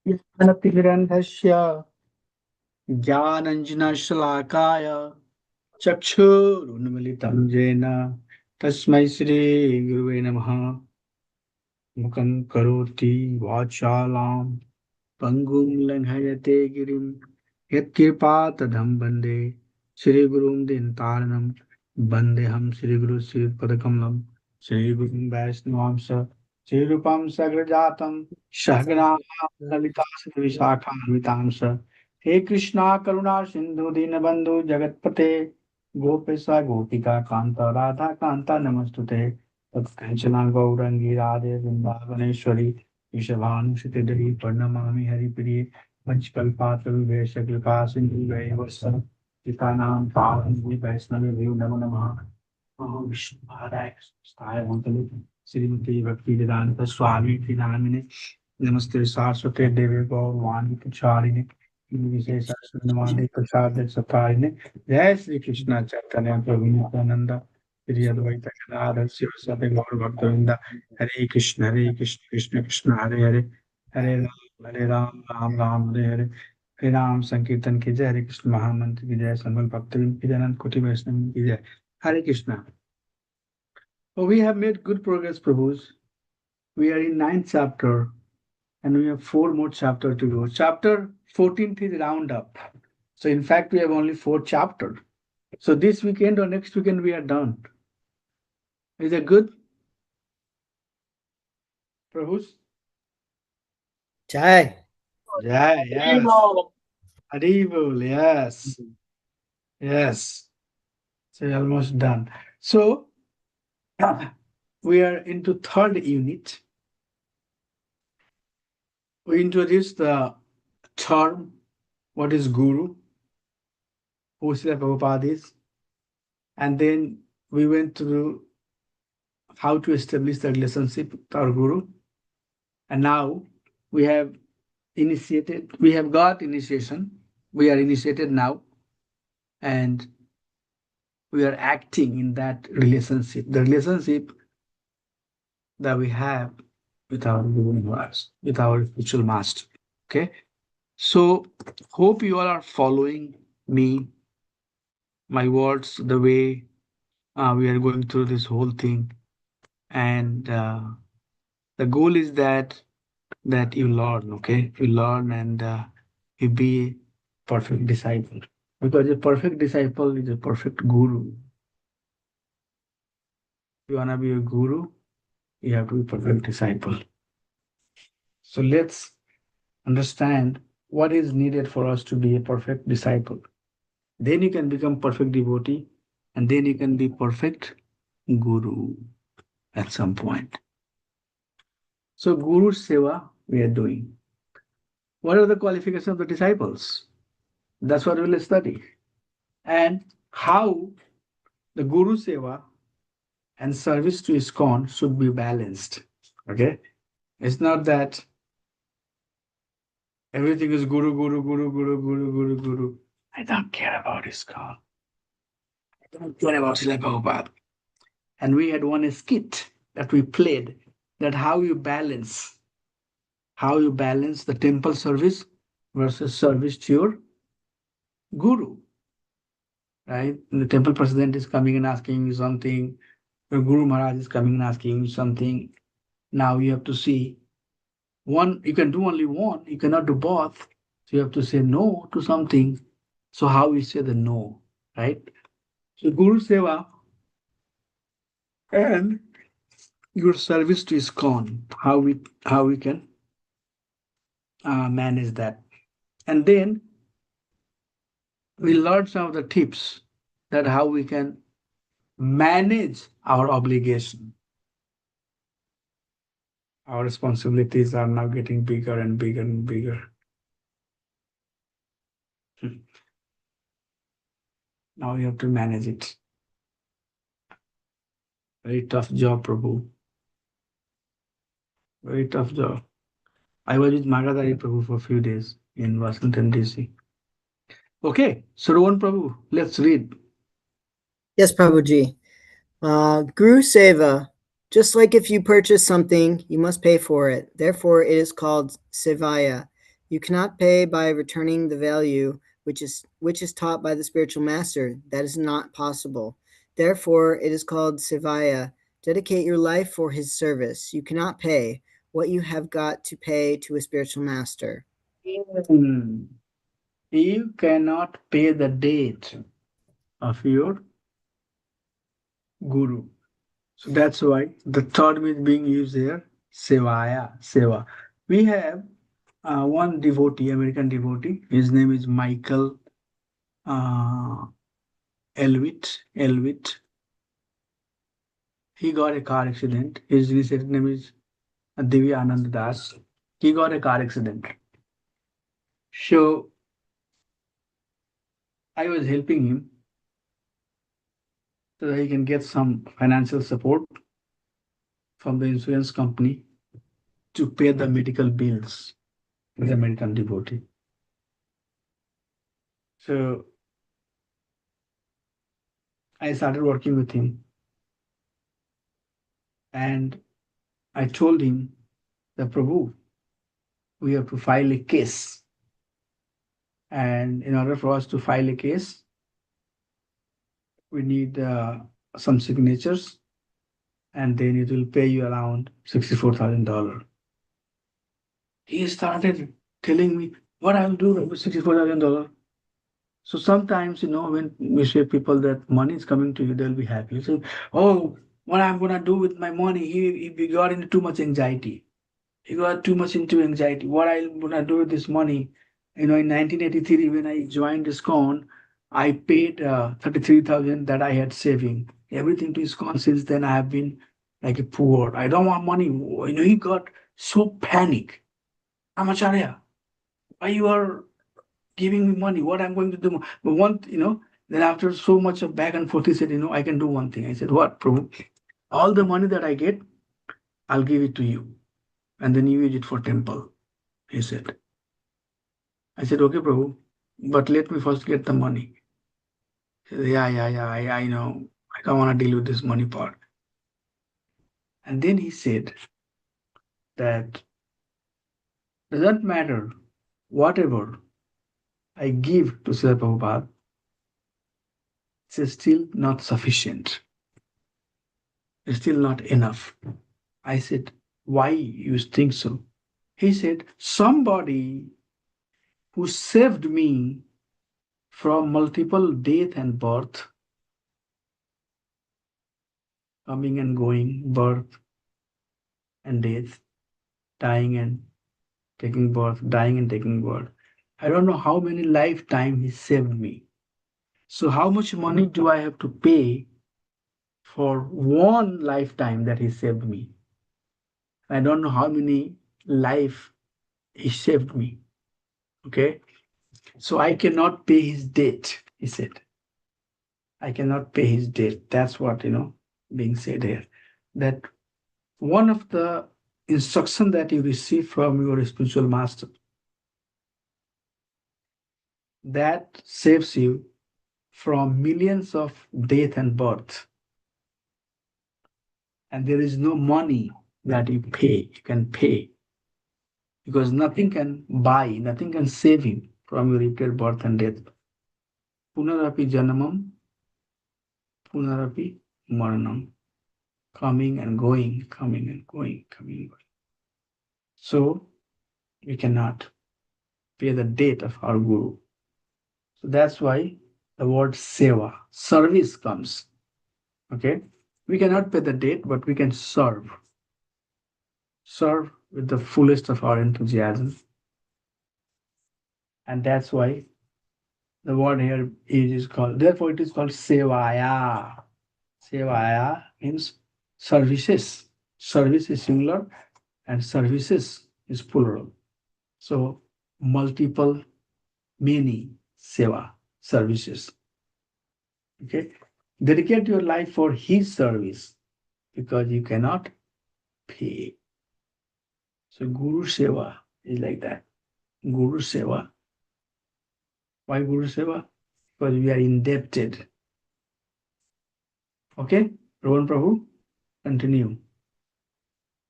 ज्ञानतिमिरन्धस्य ज्ञानञ्जनशलाकाय चक्षुरुन्मिलितं येन तस्मै श्रीगुरुवे नमः। मुखं करोति वाचालां पङ्गुं लङ्घयते गिरिं यत्कृपातधं वन्दे श्रीगुरुं दीनतारिणं वन्देऽहं श्रीगुरु श्रीपदकमलं श्रीगुरुं वैष्णवांश श्रीरूपं सग्रजातं सहगणा ललिता विशाखान्वितांश। हे कृष्णा करुणा सिंधु दीनबंधु जगतपते गोपेश गोपिका कांता राधा कांता नमस्तुते। तत्कांचना गौरंगी राधे वृंदावनेश्वरी वृषभानुसुते देवी प्रणमामि हरिप्रिये पंचकल्पातरुभ्यश्च कृपा सिन्धुभ्यैव पितानां पावने वैष्णवेभ्यो नमो नमः। अहं विष्णुपादाय कृष्णाय भूतले श्रीमती भक्तिवेदांत स्वामी नामिने नमस्ते सारस्वते देवे गौरवाणी प्रचारिणे विशेष शून्यवादी प्रसाद सतारिणे। जय श्री कृष्ण चैतन्य प्रभु नित्यानंद श्री अद्वैत गदाधर शिव सदि गौर भक्तवृंद। हरे कृष्ण कृष्ण कृष्ण हरे हरे हरे राम राम राम हरे हरे। हरे नाम संकीर्तन की जय, हरे कृष्ण महामंत्र की जय, संबल भक्तवृंद की जय, अनंत कोटि वैष्णव की जय। हरे Krishna. Oh, we have made good progress, Prabhus. We are in 9th chapter and we have 4 more chapters to go. Chapter 14th is round up. So in fact, we have only 4 chapters. So this weekend or next weekend, we are done. Is that good? Prabhus? Jai. Jai, yes. Haribol, yes. Yes. So we're almost done. So we are into 3rd unit. We introduced the term, what is Guru, who Srila Prabhupada is, and then we went through how to establish the relationship with our Guru. And now we have got initiation, we are initiated now, and we are acting in that relationship, the relationship that we have with our Guru Maharaj, with our spiritual master. Okay, so hope you all are following me, my words, the way we are going through this whole thing, and the goal is that you learn. Okay, you learn and you be perfect disciple, because a perfect disciple is a perfect guru. If you want to be a guru, you have to be perfect disciple. So let's understand what is needed for us to be a perfect disciple. Then you can become perfect devotee, and then you can be perfect guru at some point. So Guru Seva we are doing. What are the qualifications of the disciples? That's what we'll study. And how the Guru Seva and service to ISKCON should be balanced. Okay? It's not that everything is Guru, Guru, Guru, Guru, Guru, Guru, Guru. I don't care about ISKCON. I don't care about Srila Prabhupada. And we had one skit that we played, that how you balance the temple service versus service to your guru, right? And the temple president is coming and asking you something, your Guru Maharaj is coming and asking you something. Now you have to see one, you can do only one, you cannot do both. So you have to say no to something. So how we say the no, right? So Guru Seva and your service to ISKCON, how we can manage that. And then we learn some of the tips that how we can manage our obligation. Our responsibilities are now getting bigger and bigger and bigger. Now you have to manage it. Very tough job, Prabhu. Very tough job. I was with Magadari Prabhu for a few days in Washington, D.C. Okay, so Rohan Prabhu, let's read. Yes, Prabhuji. Guru Seva. Just like if you purchase something, you must pay for it. Therefore, it is called Sevaya. You cannot pay by returning the value which is taught by the spiritual master. That is not possible. Therefore, it is called Sevaya. Dedicate your life for his service. You cannot pay what you have got to pay to a spiritual master. Hmm. You cannot pay the debt of your guru. So that's why the term is being used here, Sevaya, Seva. We have one devotee, American devotee. His name is Michael uh, Elwitt. He got a car accident. His recent name is Divya Anand Das. He got a car accident. So I was helping him so that he can get some financial support from the insurance company to pay the medical bills. The American devotee. So I started working with him and I told him, the Prabhu, we have to file a case. And in order for us to file a case, we need some signatures and then it will pay you around $64,000. He started telling me what I'll do with $64,000. So sometimes, when we say people that money is coming to you, they'll be happy. You say, oh, what I'm going to do with my money? He got into too much anxiety. He got too much into anxiety. What I'm going to do with this money? In 1983, when I joined ISKCON, I paid 33,000 that I had saving. Everything to ISKCON. Since then, I have been like a poor. I don't want money. He got so panic. Amacharya, why you are giving me money? What I'm going to do? But then after so much of back and forth, he said, I can do one thing. I said, what, Prabhu? All the money that I get, I'll give it to you. And then you use it for temple, he said. I said, okay, Prabhu, but let me first get the money. He said, yeah, I know. I don't want to deal with this money part. And then he said that doesn't matter whatever I give to Srila Prabhupada, it's still not sufficient. It's still not enough. I said, why you think so? He said, somebody who saved me from multiple death and birth, coming and going, birth and death, dying and taking birth, dying and taking birth. I don't know how many lifetime he saved me. So how much money do I have to pay for one lifetime that he saved me? I don't know how many life he saved me. Okay. So I cannot pay his debt, he said. I cannot pay his debt. That's what, being said here. That one of the instruction that you receive from your spiritual master that saves you from millions of death and birth. And there is no money that you can pay, because nothing can buy, nothing can save him from your repeated birth and death. Punarapi janamam, punarapi maranam. Coming and going, coming and going, coming and going. So we cannot pay the debt of our guru. So that's why the word seva, service comes. Okay? We cannot pay the debt, but we can serve. Serve with the fullest of our enthusiasm. And that's why the word here is called, therefore it is called sevaya. Sevaya means services. Service is singular and services is plural. So multiple, many seva, services. Okay. Dedicate your life for his service because you cannot pay. So Guru Seva is like that. Guru Seva. Why Guru Seva? Because we are indebted. Okay, Rohan Prabhu, continue.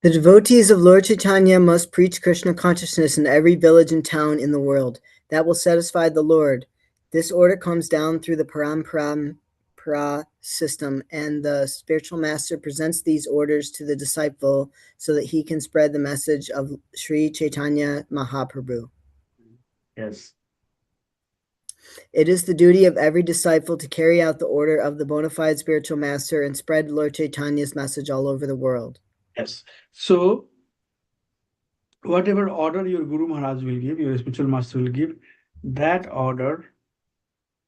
The devotees of Lord Chaitanya must preach Krishna consciousness in every village and town in the world. That will satisfy the Lord. This order comes down through the parampara system, and the spiritual master presents these orders to the disciple so that he can spread the message of Sri Chaitanya Mahaprabhu. Yes. It is the duty of every disciple to carry out the order of the bona fide spiritual master and spread Lord Chaitanya's message all over the world. Yes. So, whatever order your Guru Maharaj will give, your spiritual master will give, that order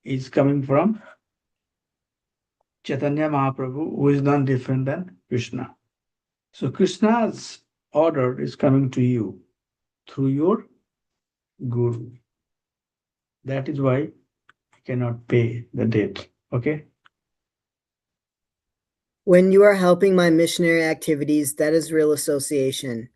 is coming from Chaitanya Mahaprabhu, who is none different than Krishna. So, Krishna's order is coming to you through your Guru. That is why you cannot pay the debt. Okay? When you are helping my missionary activities, that is real association.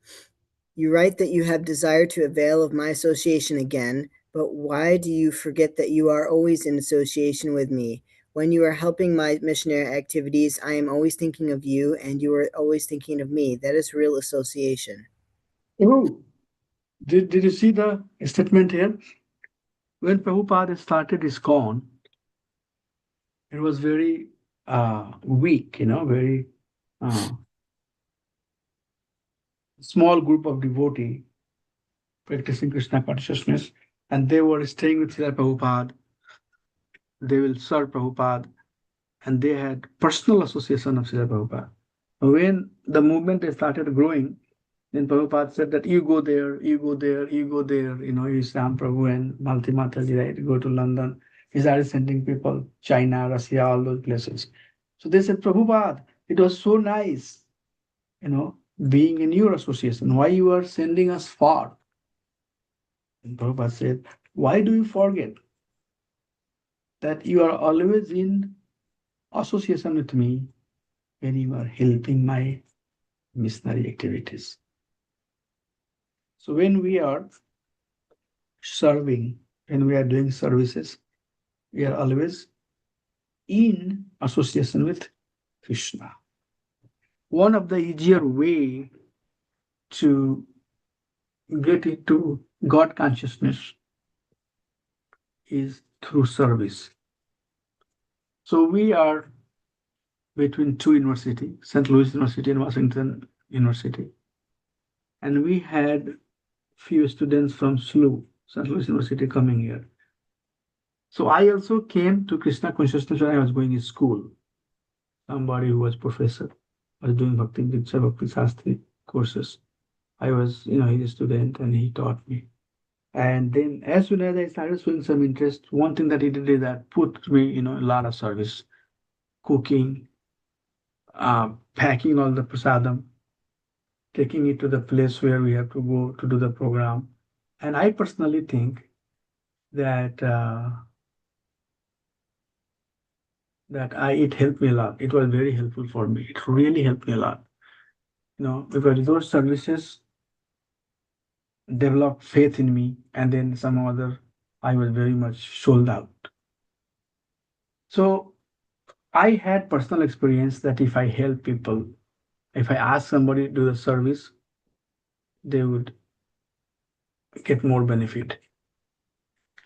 You write that you have desired to avail of my association again, but why do you forget that you are always in association with me? When you are helping my missionary activities, I am always thinking of you, and you are always thinking of me. That is real association. Oh, did you see the statement here? When Prabhupada started ISKCON, it was very weak, very uh, small group of devotee practicing Krishna consciousness, and they were staying with Srila Prabhupada. They will serve Prabhupada, and they had personal association of Srila Prabhupada. When the movement started growing, then Prabhupada said that you go there, you go there, you go there. You Sam Prabhu and Malti Mataji, right? Go to London. He started sending people, China, Russia, all those places. So they said, Prabhupada, it was so nice, being in your association. Why you are sending us far? And Prabhupada said, why do you forget that you are always in association with me when you are helping my missionary activities? So when we are serving, when we are doing services, we are always in association with Krishna. One of the easier way to get into God consciousness is through service. So we are between two universities, St. Louis University and Washington University, and we had few students from SLU, St. Louis University, coming here. So I also came to Krishna consciousness when I was going to school. Somebody who was professor was doing Bhakti Diksha Bhakti Shastri courses. I was, he's a student and he taught me. And then as soon as I started showing some interest, one thing that he did is that put me, a lot of service, cooking, packing all the prasadam, taking it to the place where we have to go to do the program. And I personally think that it helped me a lot. It was very helpful for me. It really helped me a lot. Because those services developed faith in me, and then some other, I was very much sold out. So I had personal experience that if I help people, if I ask somebody to do the service, they would get more benefit.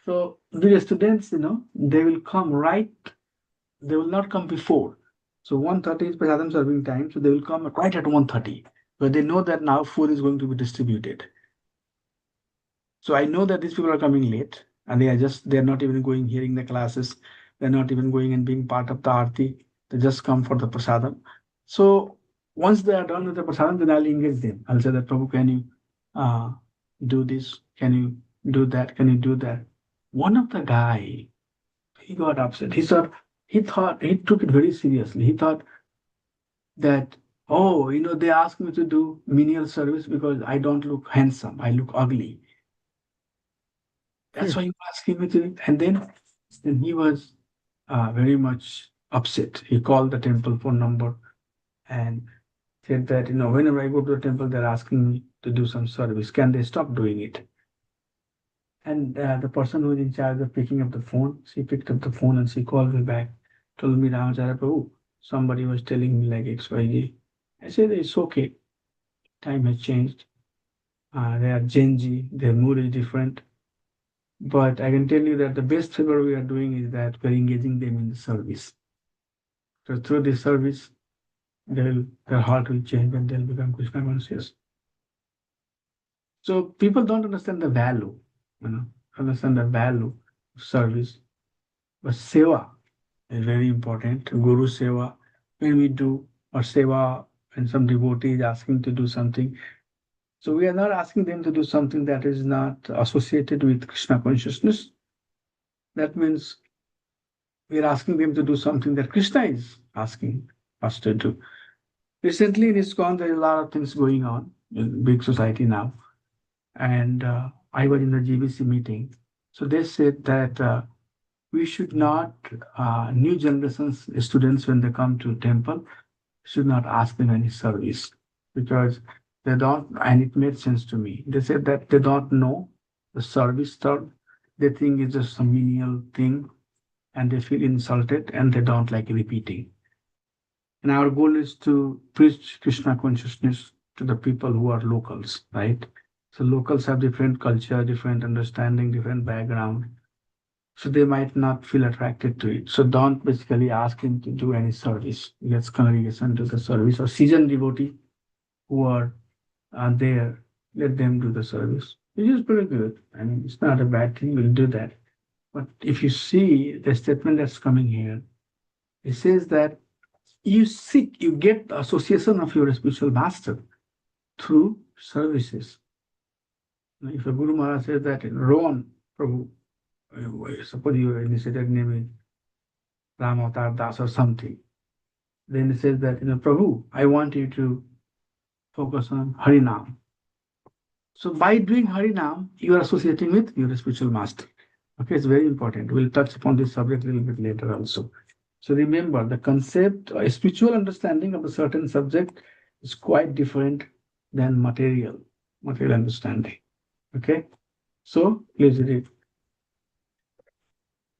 So the students, they will come right, they will not come before. So 1:30 is Prasadam serving time, so they will come right at 1:30, but they know that now food is going to be distributed. So I know that these people are coming late, and they're not even going hearing the classes. They're not even going and being part of the arti. They just come for the prasadam. So once they are done with the prasadam, then I'll engage them. I'll say that, Prabhu, can you do this? Can you do that? Can you do that? One of the guy, he got upset. He took it very seriously. He thought that, oh, they asked me to do menial service because I don't look handsome. I look ugly. That's why you asking me to. And then he was very much upset. He called the temple phone number and said that, whenever I go to the temple, they're asking me to do some service. Can they stop doing it? And the person who is in charge of picking up the phone, she picked up the phone and she called me back, told me, Ramacharya Prabhu, somebody was telling me like XYZ. I said, it's okay. Time has changed. They are Gen Z. Their mood is different. But I can tell you that the best favor we are doing is that we're engaging them in the service. So through this service, their heart will change and they'll become Krishna conscious. So people don't understand the value, you know, understand the value of service. But seva is very important. Guru seva, when we do or seva, and some devotee is asking to do something. So we are not asking them to do something that is not associated with Krishna consciousness. That means we are asking them to do something that Krishna is asking us to do. Recently in ISKCON, there is a lot of things going on in big society now. And I was in the GBC meeting. So they said that we should not, new generations students, when they come to temple, should not ask them any service because they don't, and it made sense to me. They said that they don't know the service term. They think it's just some menial thing and they feel insulted and they don't like repeating. And our goal is to preach Krishna consciousness to the people who are locals, right? So locals have different culture, different understanding, different background. So they might not feel attracted to it. So don't basically ask him to do any service. Let's congregation do the service or seasoned devotee who are there, let them do the service. It is pretty good. I mean, it's not a bad thing. We'll do that. But if you see the statement that's coming here, it says that you seek, you get the association of your spiritual master through services. If a Guru Maharaj says that in Rohan, Prabhu, suppose your initiated name is Ram Avatar Das or something, then it says that, Prabhu, I want you to focus on Harinam. So by doing Harinam, you are associating with your spiritual master. Okay, it's very important. We'll touch upon this subject a little bit later also. So remember, the concept, a spiritual understanding of a certain subject is quite different than material understanding. Okay, so please read.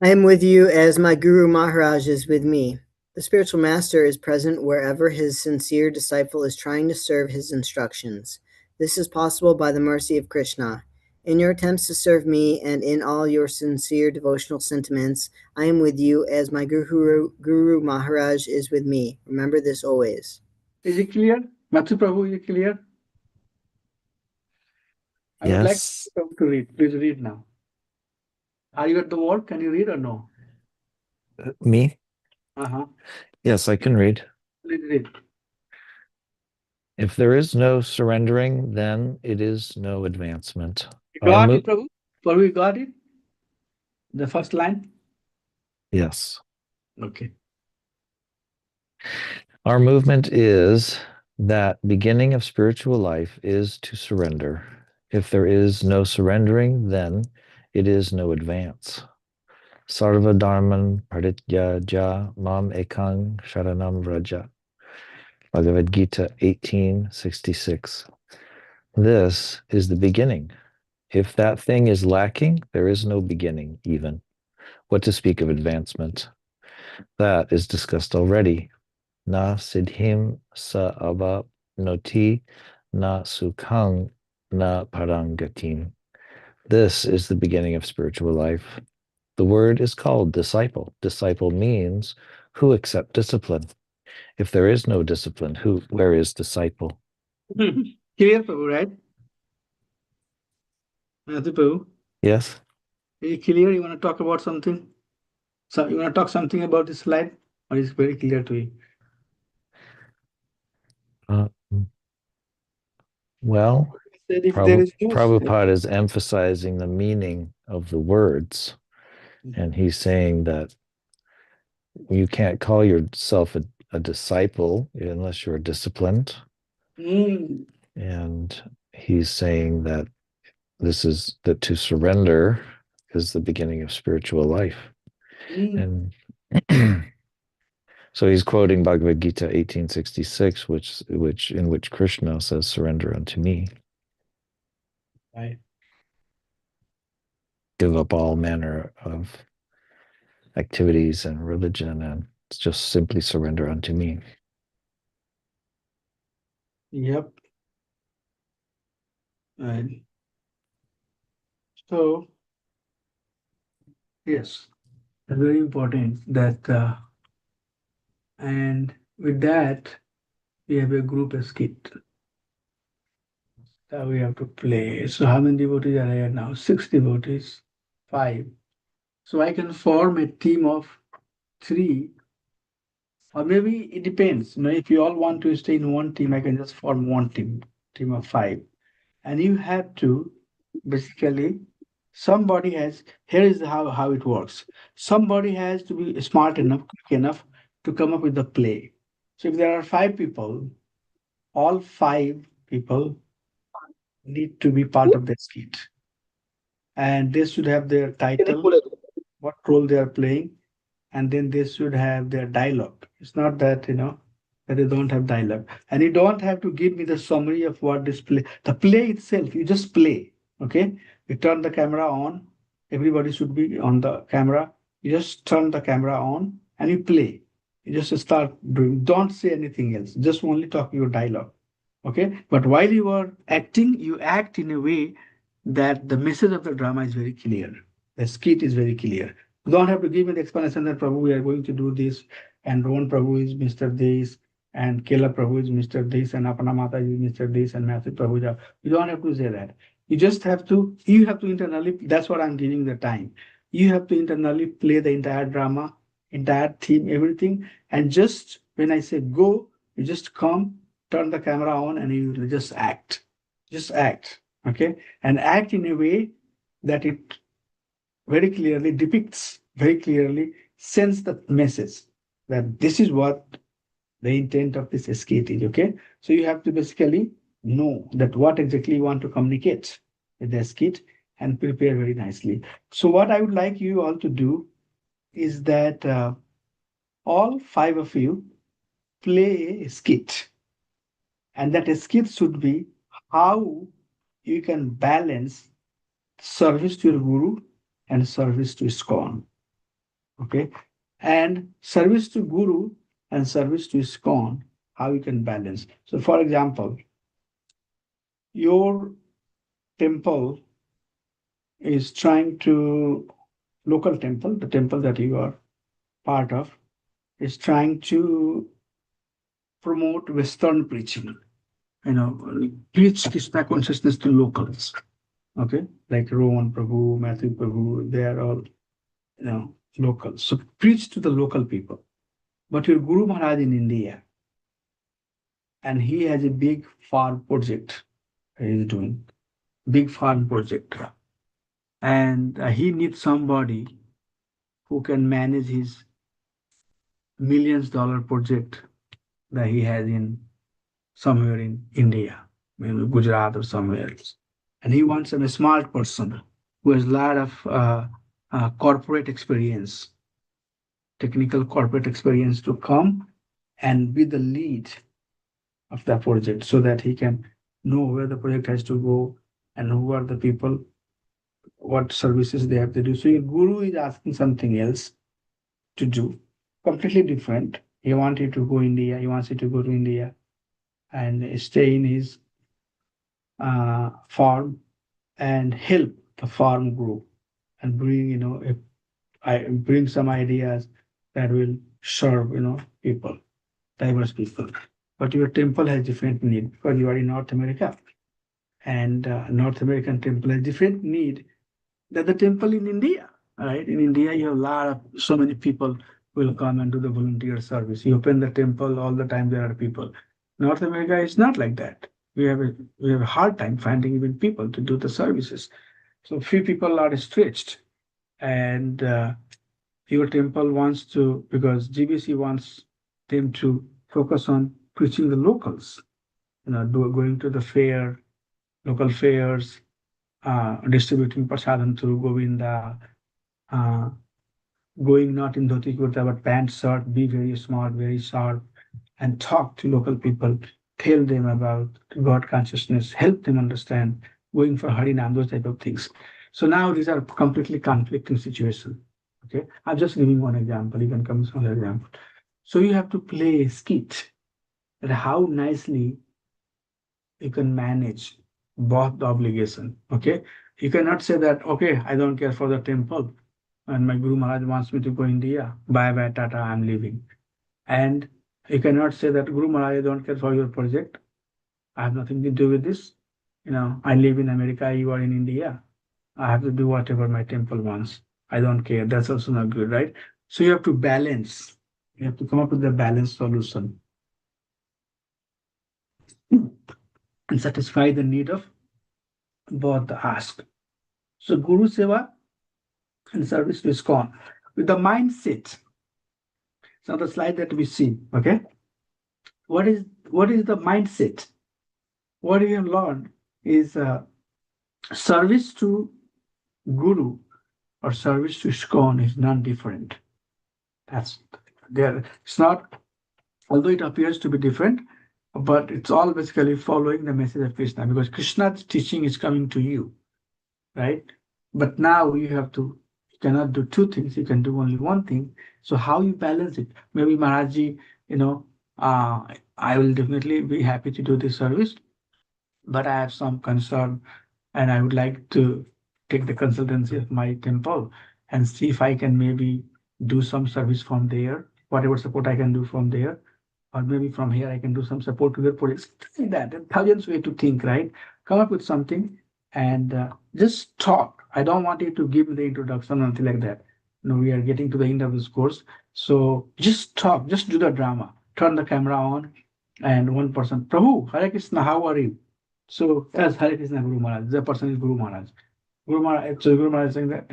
I am with you as my Guru Maharaj is with me. The spiritual master is present wherever his sincere disciple is trying to serve his instructions. This is possible by the mercy of Krishna. In your attempts to serve me and in all your sincere devotional sentiments, I am with you as my Guru Maharaj is with me. Remember this always. Is it clear? Mathu Prabhu, is it clear? I would like Yes. to read. Please read now. Are you at the word? Can you read or no? Me? Uh-huh. Yes, I can read. Please read. If there is no surrendering, then it is no advancement. You got it, Prabhu? Prabhu, you got it? The first line? Yes. Okay. Our movement is that beginning of spiritual life is to surrender. If there is no surrendering, then it is no advance. Sarva dharman parityaja mam ekang sharanam vraja. Bhagavad Gita 18:66. This is the beginning. If that thing is lacking, there is no beginning even. What to speak of advancement? That is discussed already. Na siddhim sa noti na sukhang na parangatim. This is the beginning of spiritual life. The word is called disciple. Disciple means who accept discipline. If there is no discipline, where is disciple? Clear, Prabhu, right? Mathu Prabhu, Yes. are you clear? You want to talk about something? So you want to talk something about this slide? Or is it very clear to you? Well, Said if there is no Prabhupada is emphasizing the meaning of the words, and he's saying that you can't call yourself a disciple unless you're disciplined. And he's saying that that to surrender is the beginning of spiritual life. And so he's quoting Bhagavad Gita 18:66, in which Krishna says, "Surrender unto me." Right. Give up all manner of activities and religion and just simply surrender unto me. Yep. Right. So yes, it's very important that, and with that we have a group skit that we have to play. So how many devotees are here now? 6 devotees, 5. So I can form a team of 3, or maybe it depends. If you all want to stay in one team, I can just form one team of 5. And you have to basically, somebody has, here is how it works. Somebody has to be smart enough, quick enough to come up with the play. So if there are 5 people, all 5 people need to be part of the skit, and they should have their title, what role they are playing, and then they should have their dialogue. It's not that, that they don't have dialogue. And you don't have to give me the summary of what this play, the play itself, you just play. Okay. You turn the camera on. Everybody should be on the camera. You just turn the camera on and you play. You just start doing, don't say anything else. Just only talk your dialogue. Okay. But while you are acting, you act in a way that the message of the drama is very clear. The skit is very clear. You don't have to give me the explanation that Prabhu, we are going to do this, and Rohan Prabhu is Mr. This, and Kela Prabhu is Mr. This, and Apana Mata is Mr. This, and Matthew Prabhu is. You don't have to say that. You have to internally, that's what I'm giving the time. You have to internally play the entire drama, entire theme, everything. And just when I say go, you just come, turn the camera on, and you just act. Just act. Okay. And act in a way that it very clearly depicts, very clearly sends the message that this is what the intent of this skit is. Okay. So you have to basically know that what exactly you want to communicate with the skit and prepare very nicely. So what I would like you all to do is that all 5 of you play a skit, and that skit should be how you can balance service to your guru and service to ISKCON. Okay. And service to guru and service to ISKCON, how you can balance. So for example, your temple is trying to, local temple, the temple that you are part of, is trying to promote Western preaching, preach Krishna consciousness to locals. Okay. Like Rohan Prabhu, Matthew Prabhu, they are all, locals. So preach to the local people. But your Guru Maharaj in India, and he has a big farm project he is doing, big farm project. And he needs somebody who can manage his millions-dollar project that he has in somewhere in India, maybe Gujarat or somewhere else. And he wants a smart person who has a lot of corporate experience, technical corporate experience, to come and be the lead of the project so that he can know where the project has to go and who are the people, what services they have to do. So your guru is asking something else to do, completely different. He wants you to go India. He wants you to go to India and stay in his farm and help the farm grow and bring, bring some ideas that will serve, people, diverse people. But your temple has different need because you are in North America, and North American temple has different need than the temple in India. Right? In India, you have a lot of, so many people will come and do the volunteer service. You open the temple, all the time there are people. North America is not like that. We have a hard time finding even people to do the services. So few people are stretched, and your temple wants to, because GBC wants them to focus on preaching the locals, going to the fair, local fairs, distributing prasadam through Govinda, uh, going not in dhoti kurta but pant shirt, be very smart, very sharp, and talk to local people, tell them about God consciousness, help them understand, going for Harinam, those type of things. So now these are completely conflicting situations. Okay, I'm just giving one example. You can come with another example. So you have to play a skit, that how nicely you can manage both the obligation. Okay, you cannot say that, okay, I don't care for the temple and my Guru Maharaj wants me to go India. Bye bye, Tata, I'm leaving. And you cannot say that, Guru Maharaj, I don't care for your project. I have nothing to do with this. I live in America, you are in India. I have to do whatever my temple wants. I don't care. That's also not good, right? So you have to balance. You have to come up with a balanced solution and satisfy the need of both the ask. So Guru Seva and service to ISKCON with the mindset. So the slide that we see, okay? What is the mindset? What we have learned is service to Guru or service to ISKCON is non-different. That's there. It's not, although it appears to be different, but it's all basically following the message of Krishna because Krishna's teaching is coming to you, right? But now you cannot do two things. You can do only one thing. So how you balance it? Maybe Maharaji, uh, I will definitely be happy to do this service, but I have some concern and I would like to take the consultancy of my temple and see if I can maybe do some service from there, whatever support I can do from there, or maybe from here I can do some support to their projects. Like that, there are thousands way to think, right? Come up with something and just talk. I don't want you to give me the introduction or anything like that. No, we are getting to the end of this course. So just talk, just do the drama. Turn the camera on and one person, Prabhu, Hare Krishna, how are you? So as Hare Krishna Guru Maharaj, the person is Guru Maharaj. Guru Maharaj, so Guru Maharaj is saying that,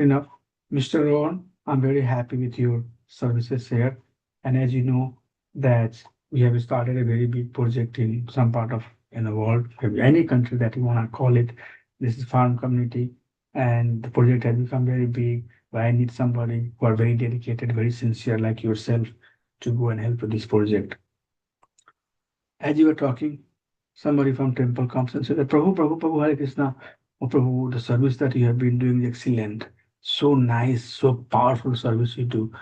Mr. Rohan, I'm very happy with your services here. And as you know, that we have started a very big project in some part of in the world, maybe any country that you want to call it. This is farm community, and the project has become very big. But I need somebody who are very dedicated, very sincere, like yourself, to go and help with this project. As you were talking, somebody from temple comes and says, Prabhu, Prabhu, Prabhu, Hare Krishna. Oh, Prabhu, the service that you have been doing is excellent. So nice, so powerful service you do.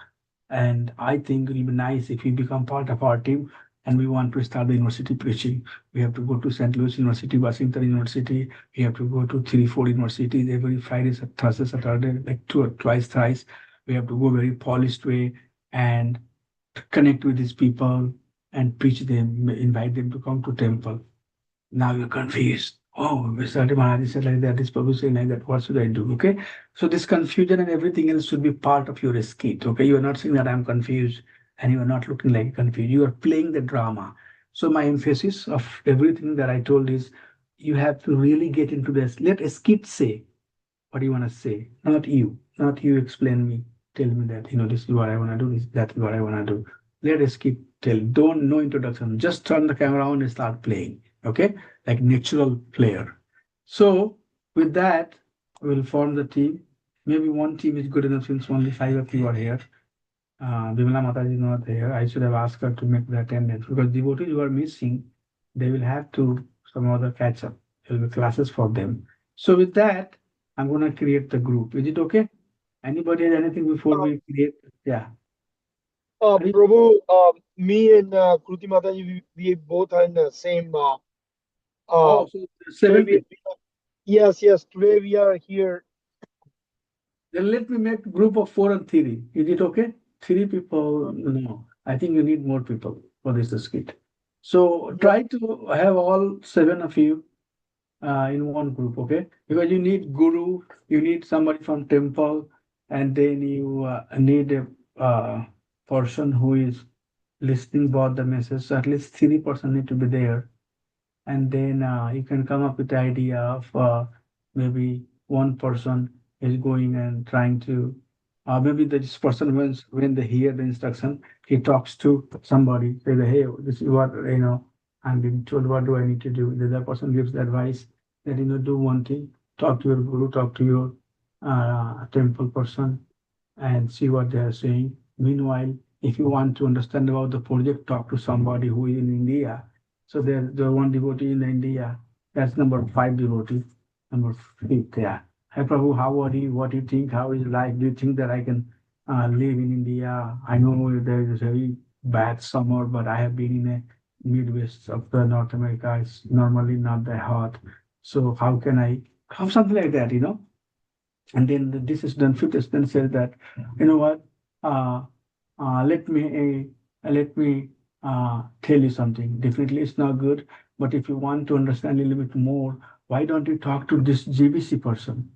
And I think it will be nice if you become part of our team and we want to start the university preaching. We have to go to St. Louis University, Washington University. We have to go to 3, 4 universities every Friday, Thursday, Saturday, like twice, thrice. We have to go very polished way and connect with these people and preach them, invite them to come to temple. Now you're confused. Oh, Mr. Maharaj said like that, this Prabhu said like that. What should I do? Okay. So this confusion and everything else should be part of your skit. Okay. You are not saying that I'm confused and you are not looking like confused. You are playing the drama. So my emphasis of everything that I told is you have to really get into this. Let a skit say what do you want to say, not you explain me, tell me that, this is what I want to do, this, that is what I want to do. Let us keep tell, don't, no introduction, just turn the camera on and start playing, okay? Like natural player. So with that, we'll form the team. Maybe one team is good enough since only 5 of you are here. Bimala Mataji is not there. I should have asked her to make the attendance because devotees who are missing, they will have to some other catch up. There will be classes for them. So with that, I'm going to create the group. Is it okay? Anybody has anything before we create? Yeah. Are you- Prabhu, me and Kruti Mataji, we both are in the same. Oh, so Today 7 people. yes, today we are here. Then let me make group of 4 and 3. Is it okay? 3 people? No. I think you need more people for this skit. So try to have all 7 of you in one group, okay? Because you need guru, you need somebody from temple, and then you need a person who is listening about the message. So at least 3 person need to be there, and then you can come up with the idea of maybe one person is going and trying to maybe this person when they hear the instruction, he talks to somebody, say that, hey, this is what I'm being told, what do I need to do? The other person gives the advice that do one thing, talk to your guru, talk to your temple person and see what they are saying. Meanwhile, if you want to understand about the project, talk to somebody who is in India. So there one devotee in India. That's number 5 devotee. Number 5th, yeah. Hi Prabhu, how are you? What do you think? How is life? Do you think that I can live in India? I know there is a very bad summer, but I have been in a Midwest of the North America. It's normally not that hot. So how can I have something like that, And then this is done. Fifth is then says that, you know what? Uh, let me tell you something. Definitely, it's not good. But if you want to understand a little bit more, why don't you talk to this GBC person?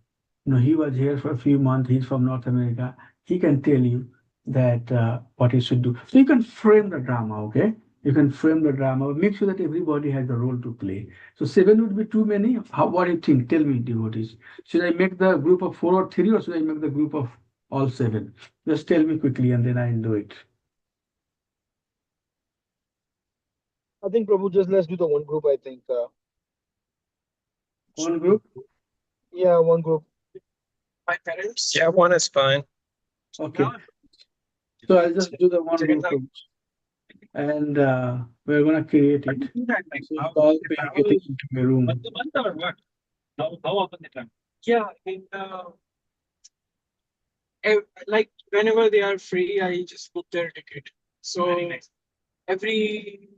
He was here for a few months. He's from North America. He can tell you that what he should do. So you can frame the drama, okay? You can frame the drama. Make sure that everybody has a role to play. So seven would be too many. What do you think? Tell me, devotees. Should I make the group of four or three, or should I make the group of all seven? Just tell me quickly, and then I'll do it. I think Prabhu, just let's do the one group. I think. One group? Yeah, one group. Yeah, one is fine. Okay. So I'll just do the one group, and we're gonna create it. So you all be getting into a room. Yeah, like whenever they are free, I just book their ticket. So every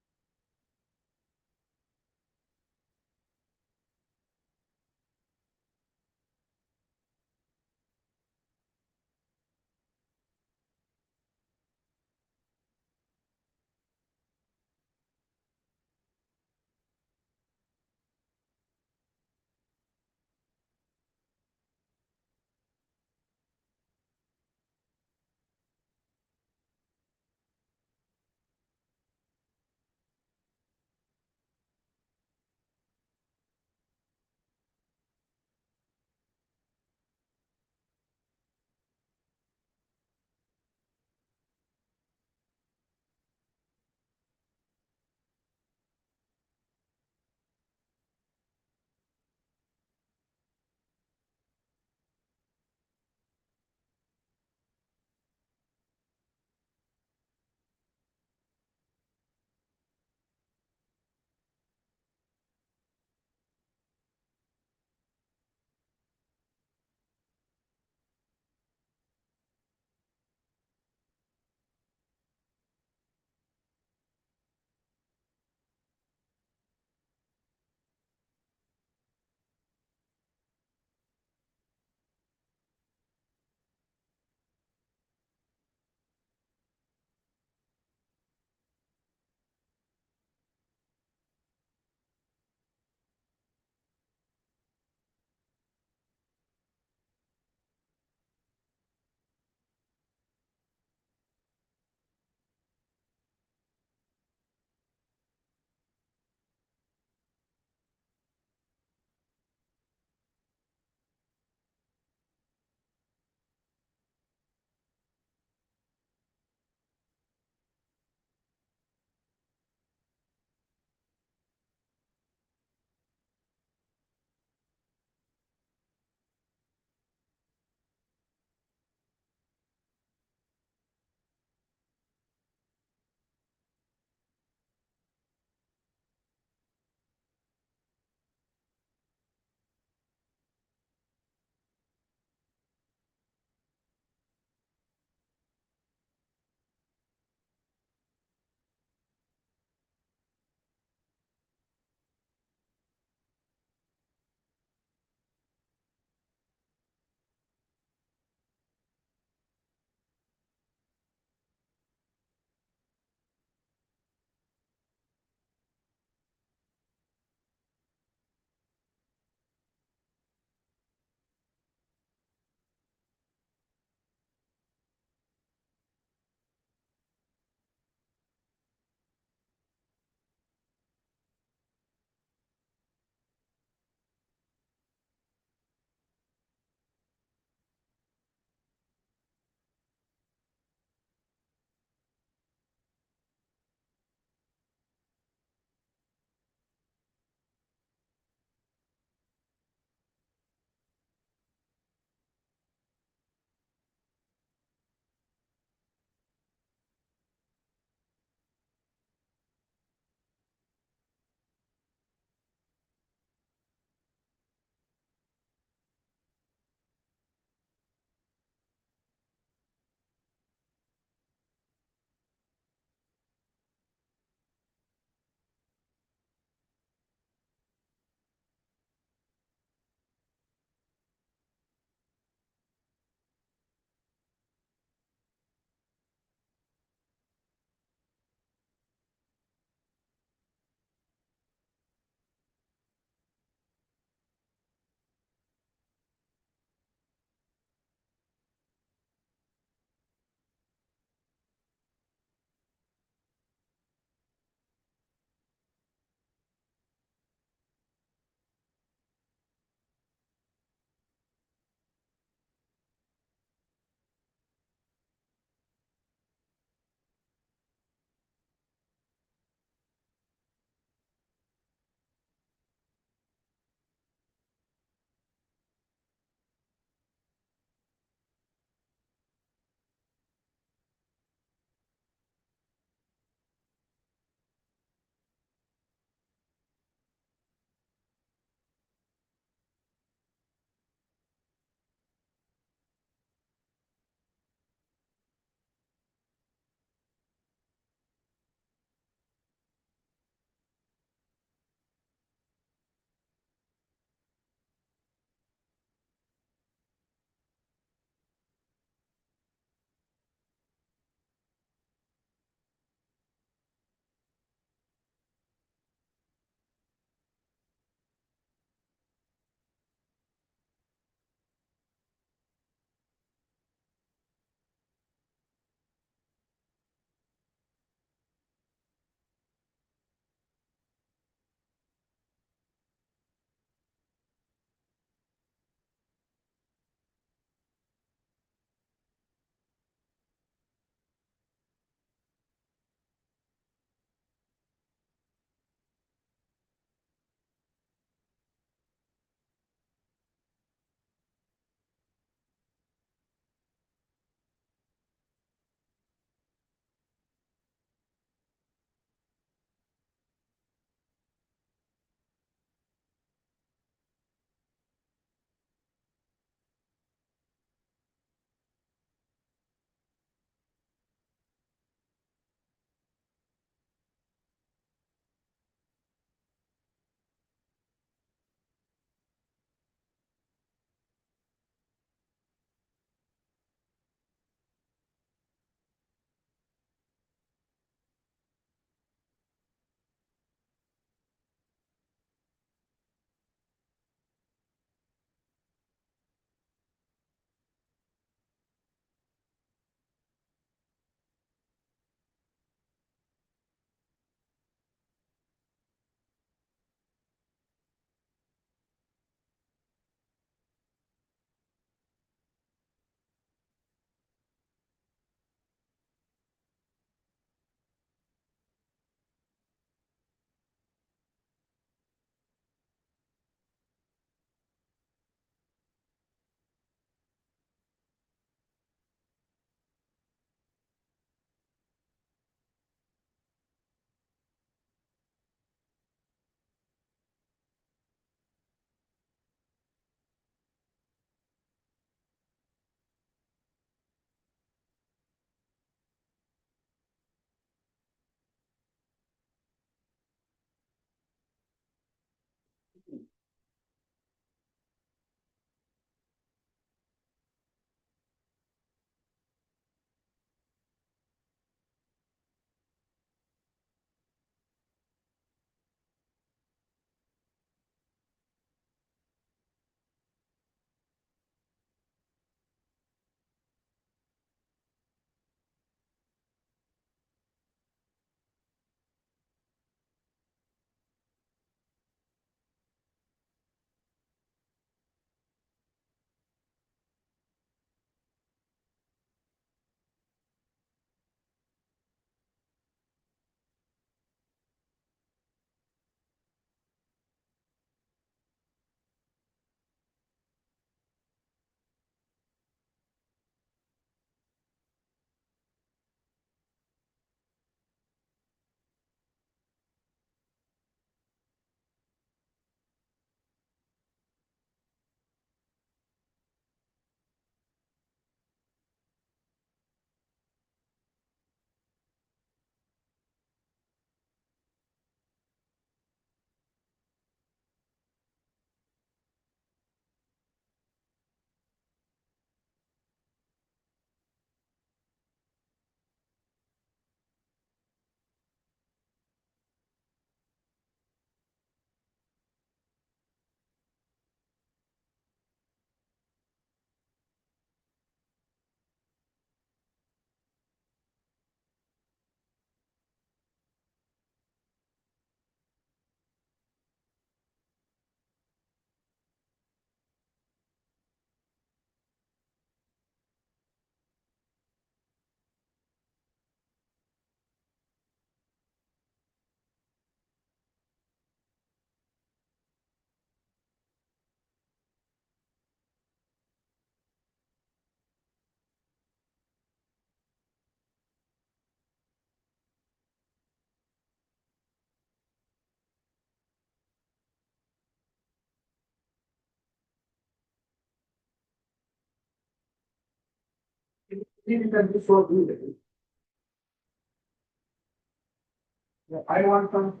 I want some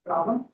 travel.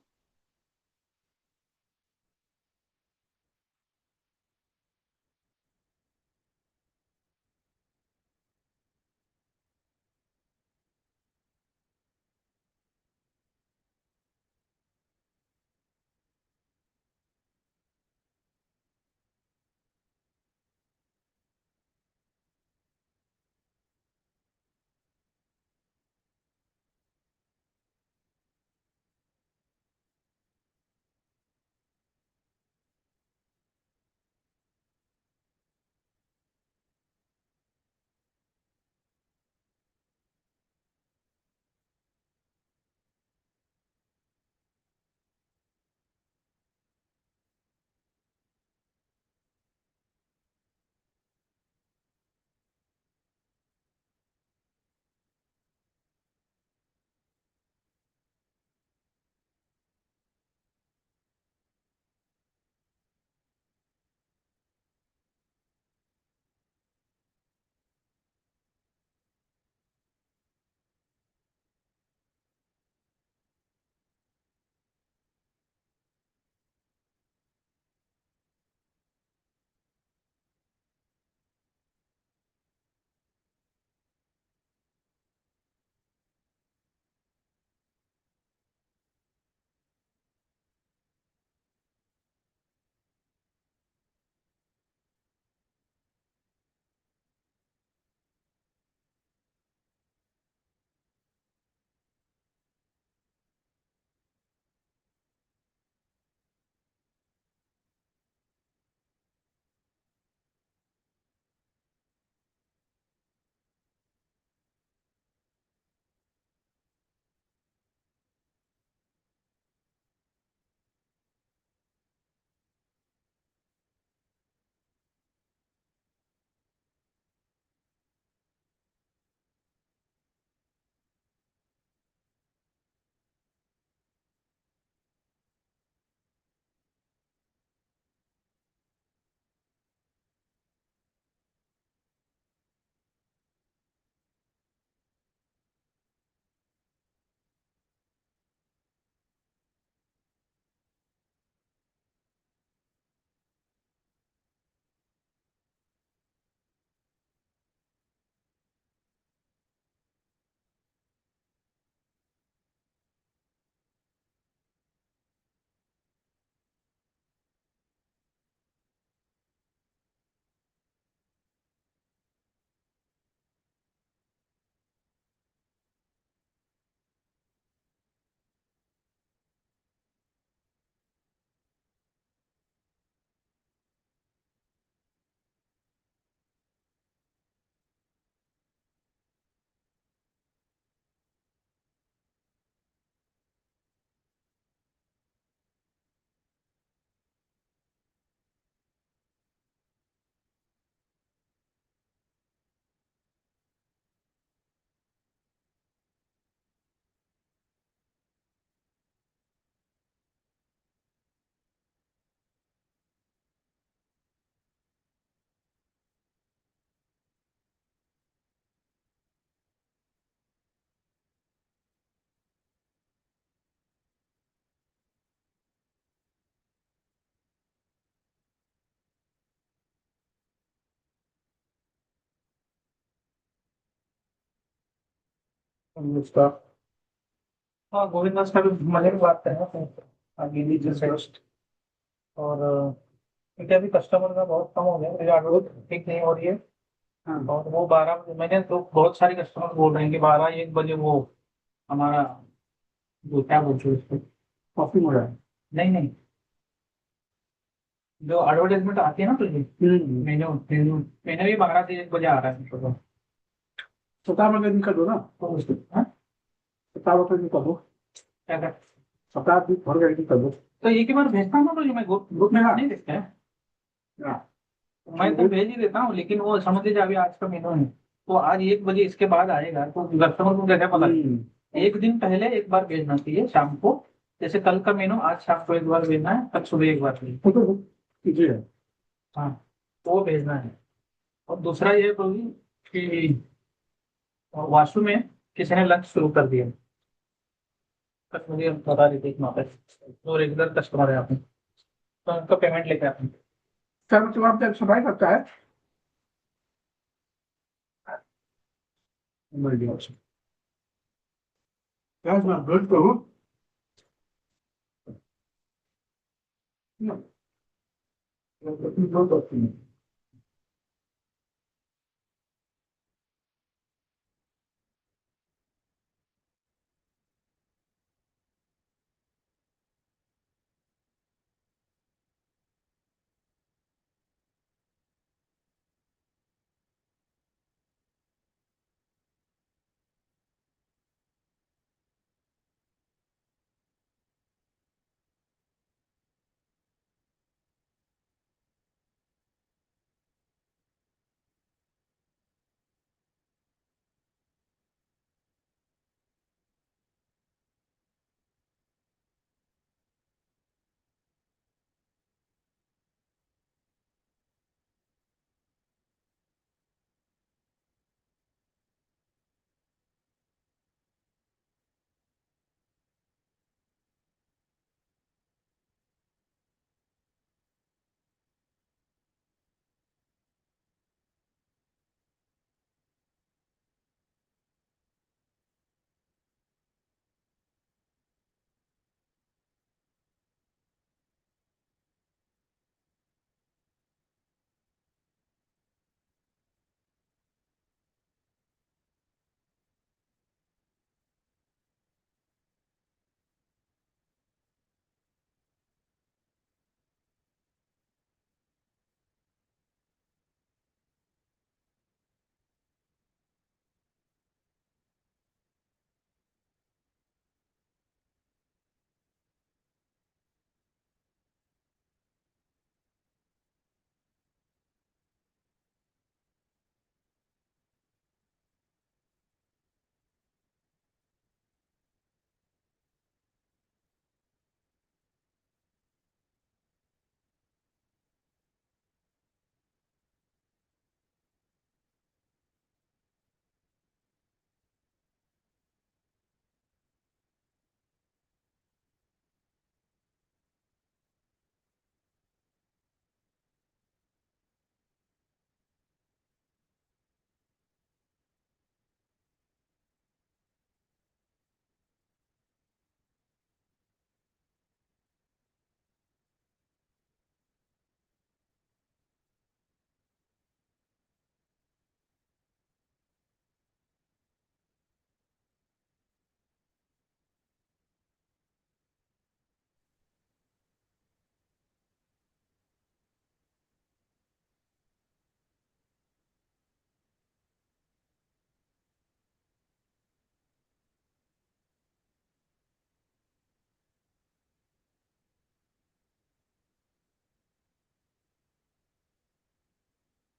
उसका हाँ गोविंद दास का भी मजे की बात है ना आगे नीचे से और क्योंकि अभी कस्टमर का बहुत कम हो गया मेरी ऑर्डर ठीक नहीं हो रही है। हाँ। और वो 12 बजे मैंने तो बहुत सारे कस्टमर बोल रहे हैं कि 12-1 बजे वो हमारा जो क्या बोलते हैं उसको कॉफी हो रहा है। नहीं नहीं जो एडवर्टाइजमेंट आती है ना तुझे मेन्यू मेन्यू मेन्यू भी 12 से 1 बजे आ रहा है तो 17 रुपये निकल दो ना तो उसको 17 रुपये निकल दो क्या कर 17 भर गए निकल दो तो एक ही बार भेजता हूँ ना तो मैं ग्रुप में नहीं देखते हैं। हाँ। मैं तो भेज ही देता हूँ लेकिन वो समझ लीजिए अभी आज का मेनू है तो आज 1 बजे इसके बाद आएगा तो कस्टमर को कैसे पता एक दिन पहले एक बार भेजना चाहिए शाम को जैसे कल का मेनू आज शाम को एक बार भेजना है कल सुबह एक बार भेजना हाँ तो वो भेजना है। और दूसरा ये बोलिए कि वाशु में किसी ने लंच शुरू कर दिया, बस मुझे बता रही थी एक वहाँ पे जो रेगुलर कस्टमर है आपने, तो उनका पेमेंट लेके आते हैं। सर मतलब आप जब सफाई करता है मिल गया उसको। That's not good, Prabhu. No.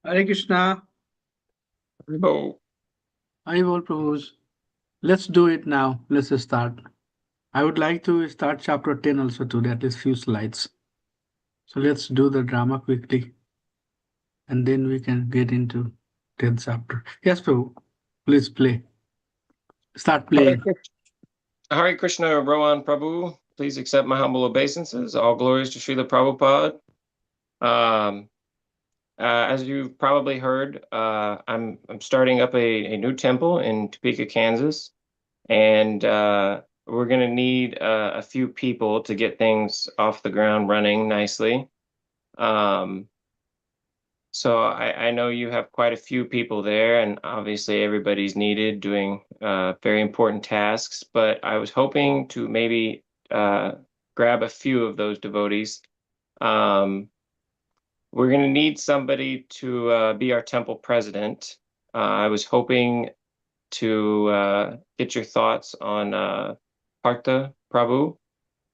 Hare Krishna. No. Hare Bol Prabhus. Let's do it now. Let's start. I would like to start chapter 10 also today, at least few slides. So let's do the drama quickly and then we can get into 10th chapter. Yes, Prabhu. Please play. Start Hare playing. Hare Krishna, Rohan Prabhu. Please accept my humble obeisances. All glories to Srila Prabhupada. As you've probably heard, I'm starting up a new temple in Topeka, Kansas, and we're going to need a few people to get things off the ground running nicely. So I know you have quite a few people there, and obviously everybody's needed doing very important tasks, but I was hoping to maybe grab a few of those devotees. We're going to need somebody to be our temple president. I was hoping to get your thoughts on Partha Prabhu.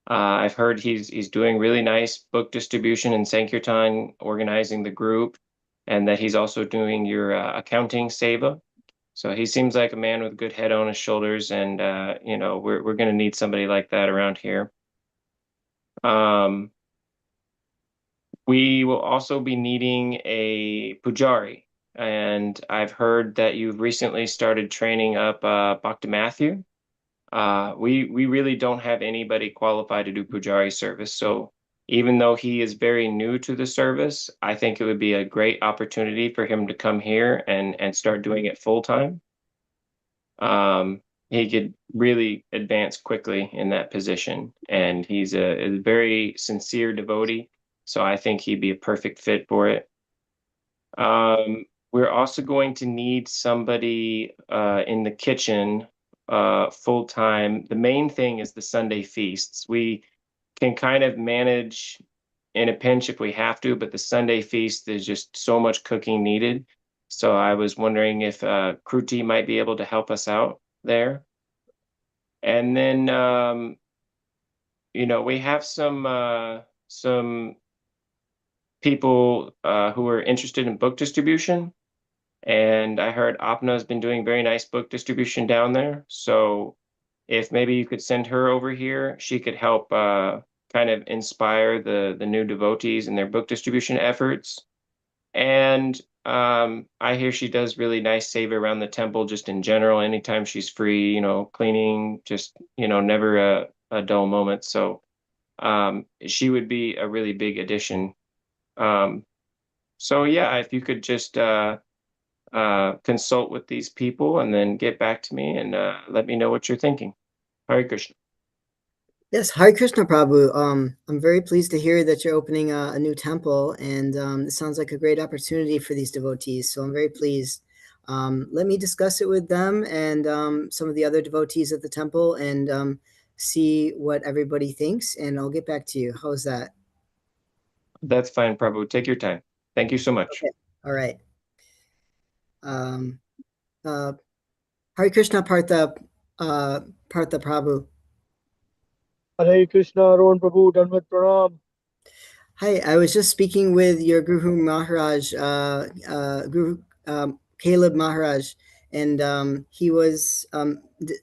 I've heard he's doing really nice book distribution and Sankirtan, organizing the group, and that he's also doing your accounting Seva. So he seems like a man with a good head on his shoulders, and we're going to need somebody like that around here. We will also be needing a pujari. and I've heard that you've recently started training up Bhakta Matthew. We really don't have anybody qualified to do Pujari service. So even though he is very new to the service, I think it would be a great opportunity for him to come here and start doing it full time. He could really advance quickly in that position, and he's a very sincere devotee. So I think he'd be a perfect fit for it. We're also going to need somebody in the kitchen full time. The main thing is the Sunday feasts. We can kind of manage in a pinch if we have to, but the Sunday feast is just so much cooking needed. So I was wondering if Kruti might be able to help us out there. And then we have some people who are interested in book distribution. And I heard Apna has been doing very nice book distribution down there. So if maybe you could send her over here, she could help kind of inspire the new devotees in their book distribution efforts. And I hear she does really nice seva around the temple just in general. Anytime she's free, cleaning, just, never a dull moment. So she would be a really big addition. So yeah, if you could just consult with these people and then get back to me and let me know what you're thinking. Hare Krishna. Yes, Hare Krishna, Prabhu. I'm very pleased to hear that you're opening a new temple, and it sounds like a great opportunity for these devotees. So I'm very pleased. Let me discuss it with them and some of the other devotees at the temple, and see what everybody thinks, and I'll get back to you. How's that? That's fine, Prabhu. Take your time. Thank you so much. Okay. All right. Hare Krishna, Partha Prabhu. Hare Krishna, Rohan Prabhu, Danvat Pranam. Hi, I was just speaking with your Guru Maharaj, Guru Caleb Maharaj, and he was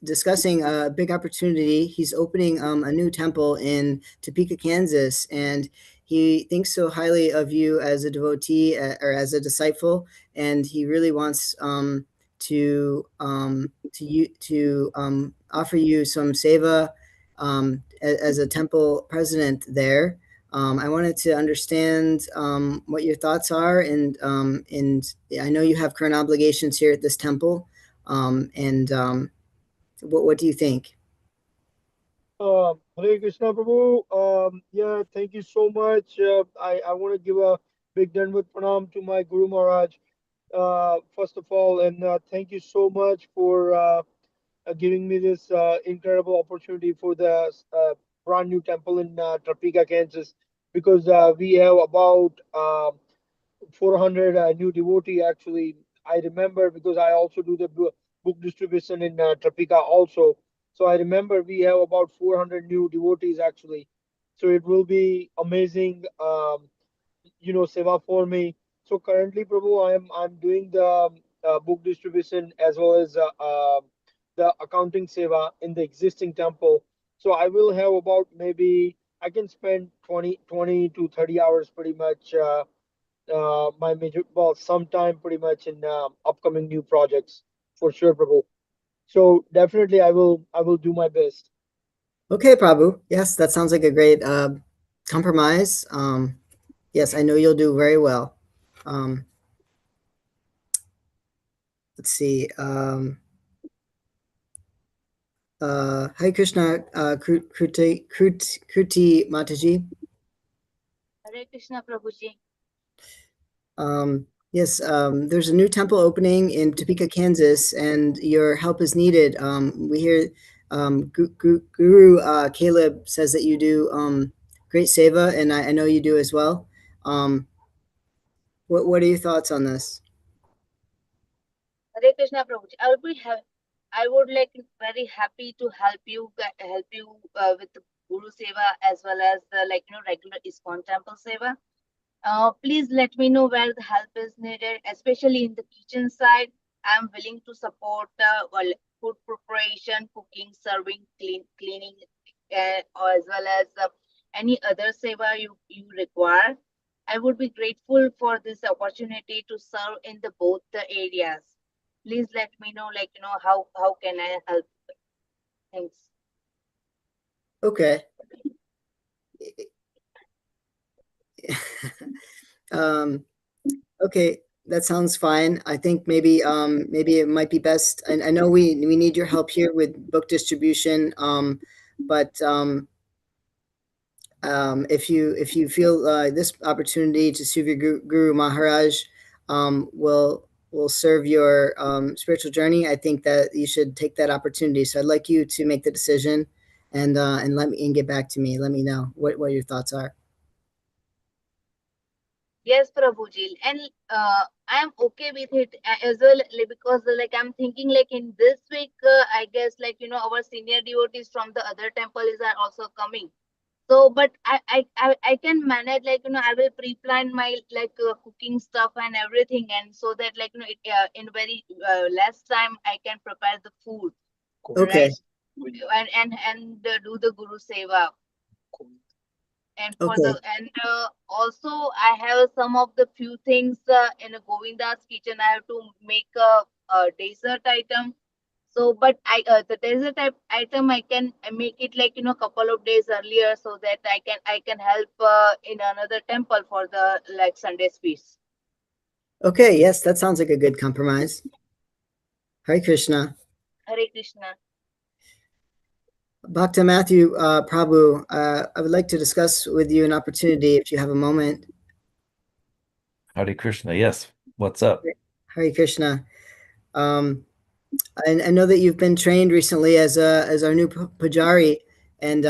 discussing a big opportunity. He's opening a new temple in Topeka, Kansas, and he thinks so highly of you as a devotee or as a disciple, and he really wants to offer you some seva as a temple president there. I wanted to understand what your thoughts are, and I know you have current obligations here at this temple, and what do you think? Hare Krishna Prabhu. Yeah, thank you so much. I want to give a big Danvat Pranam to my Guru Maharaj, first of all, and thank you so much for giving me this incredible opportunity for the brand new temple in Topeka, Kansas, because we have about 400 new devotee actually. I remember because I also do the book distribution in Topeka also. So I remember we have about 400 new devotees actually. So it will be amazing, seva for me. So currently, Prabhu, I'm doing the book distribution as well as the accounting seva in the existing temple. So I will have about maybe I can spend 20 to 30 hours pretty much. My major well sometime pretty much in upcoming new projects for sure, Prabhu. So definitely I will do my best. Okay, Prabhu. Yes, that sounds like a great compromise. Yes, I know you'll do very well. Let's see. Hare Krishna, Kruti Mataji. Hare Krishna Prabhuji. Yes, there's a new temple opening in Topeka, Kansas, and your help is needed. We hear Guru Caleb says that you do great seva, and I know you do as well. What are your thoughts on this? Hare Krishna Prabhuji. I would like very happy to help you with the Guru Seva as well as the regular ISKCON temple Seva. Please let me know where the help is needed, especially in the kitchen side. I'm willing to support food preparation, cooking, serving, cleaning, or as well as any other seva you require. I would be grateful for this opportunity to serve in the both the areas. Please let me know, how can I help? Thanks. Okay. um, okay, that sounds fine. I think maybe maybe it might be best. I know we need your help here with book distribution. But if you feel this opportunity to serve your Guru Maharaj will serve your spiritual journey, I think that you should take that opportunity. So I'd like you to make the decision and let me and get back to me. Let me know what your thoughts are. Yes, Prabhuji, and I am okay with it as well, because I'm thinking in this week, I guess our senior devotees from the other temples are also coming. So, but I can manage, I will pre-plan my cooking stuff and everything, and so that in very less time I can prepare the food, Okay. right? And do the Guru Seva. And for Okay. also I have some of the few things in a Govinda's kitchen. I have to make a dessert item. So, but the dessert item I can make it couple of days earlier, so that I can help in another temple for the Sunday's feast. Okay. Yes, that sounds like a good compromise. Hare Krishna. Hare Krishna. Bhakta Matthew Prabhu, I would like to discuss with you an opportunity if you have a moment. Hare Krishna. Yes. What's up? Hare Krishna. I know that you've been trained recently as our new pujari, and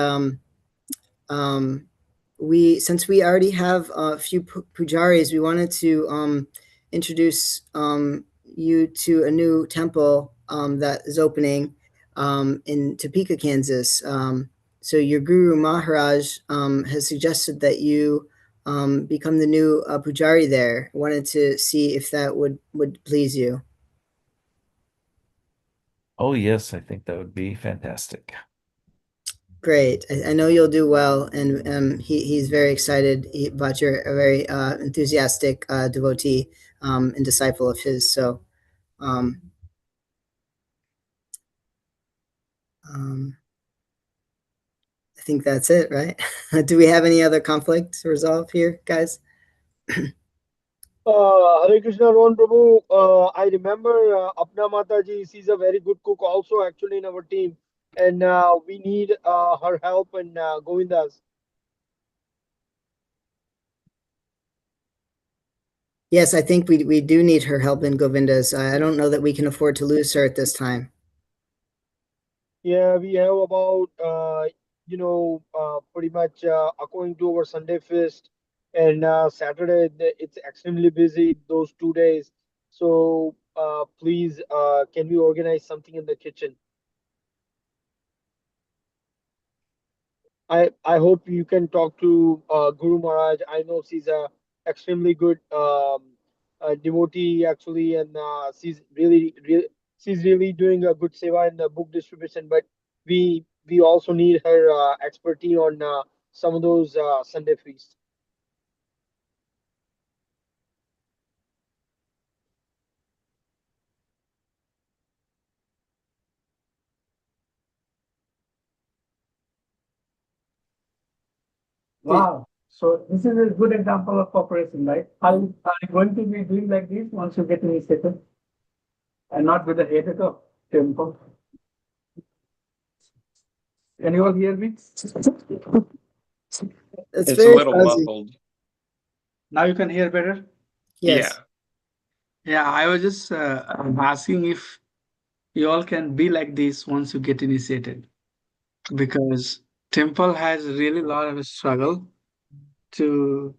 since we already have a few pujaris, we wanted to introduce you to a new temple that is opening in Topeka, Kansas. So your Guru Maharaj has suggested that you become the new pujari there. I wanted to see if that would please you. Oh, yes. I think that would be fantastic. Great. I know you'll do well, and he's very excited about your a very enthusiastic devotee and disciple of his. So, um, I think that's it, right? Do we have any other conflict to resolve here, guys? Hare Krishna, Rohan Prabhu. I remember Apna Mataji. She's a very good cook, also actually in our team, and we need her help in Govindas. Yes, I think we do need her help in Govinda's. I don't know that we can afford to lose her at this time. Yeah, we have about pretty much according to our Sunday feast and Saturday. It's extremely busy those 2 days. So please, can we organize something in the kitchen? I hope you can talk to Guru Maharaj. I know she's a extremely good devotee actually, and she's really doing a good seva in the book distribution. But we also need her expertise on some of those Sunday feasts. Wow. So this is a good example of cooperation, right? Are you going to be doing like this once you get initiated and not with the head of temple? Can you all hear me? It's It's a very little fuzzy. muffled. Now you can hear better? Yes. Yeah, I was just asking if you all can be like this once you get initiated, because temple has really a lot of struggle to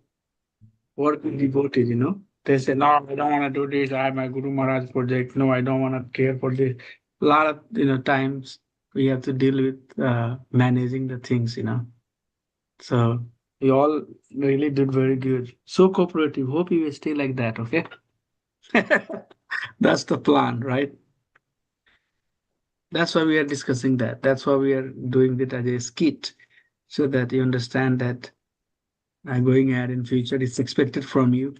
work with devotees, you know. They say, no, I don't want to do this. I have my Guru Maharaj project. No, I don't want to care for this. A lot of, times we have to deal with managing the things, So you all really did very good. So cooperative. Hope you will stay like that, okay? That's the plan, right? That's why we are discussing that. That's why we are doing it as a skit, so that you understand that going ahead in future, it's expected from you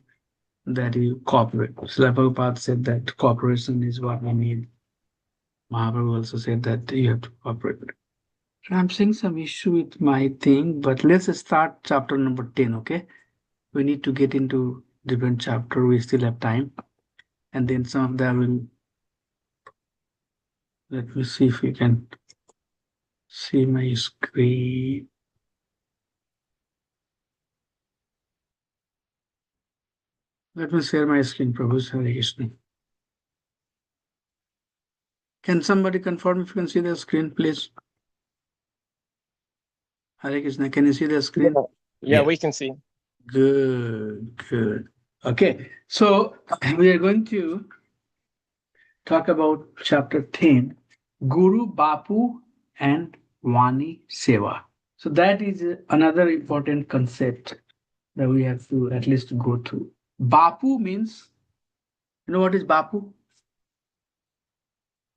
that you cooperate. Srila Prabhupada said that cooperation is what we need. Mahaprabhu also said that you have to cooperate. I'm seeing some issue with my thing, but let's start chapter number 10, okay? We need to get into different chapter. We still have time. And then some of them will, let me see if we can see my screen. Let me share my screen, Prabhu. Hare Krishna. Can somebody confirm if you can see the screen, please? Hare Krishna, can you see the screen? Yeah, we can see. Good, good. Okay, so we are going to talk about chapter 10, Guru, Bapu, and Vani Seva. So that is another important concept that we have to at least go through. Bapu means, you know what is Bapu?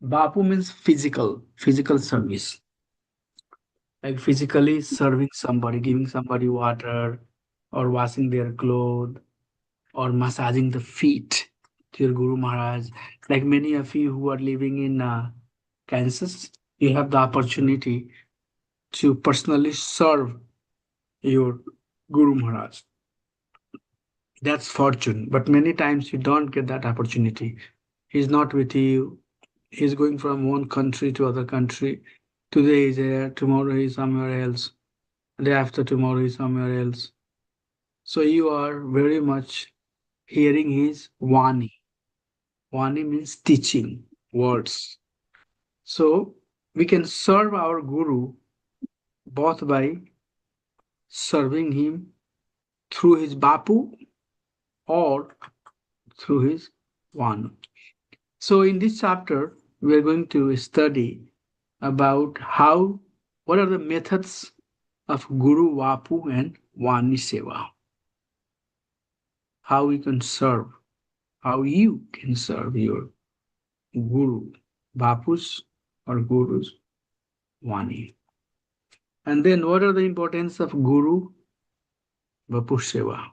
Bapu means physical service. Like physically serving somebody, giving somebody water, or washing their clothes, or massaging the feet to your Guru Maharaj. Like many of you who are living in Kansas, you have the opportunity to personally serve your Guru Maharaj. That's fortune, but many times you don't get that opportunity. He's not with you. He's going from one country to other country. Today he's here, tomorrow he's somewhere else. The day after tomorrow he's somewhere else. So you are very much hearing his Vani. Vani means teaching, words. So we can serve our Guru both by serving him through his Bapu or through his Vani. So in this chapter, we are going to study about what are the methods of Guru, Vapu, and Vani Seva. How we can serve, how you can serve your Guru, Bapus or Gurus, Vani. And then what are the importance of Guru, Vapu Seva?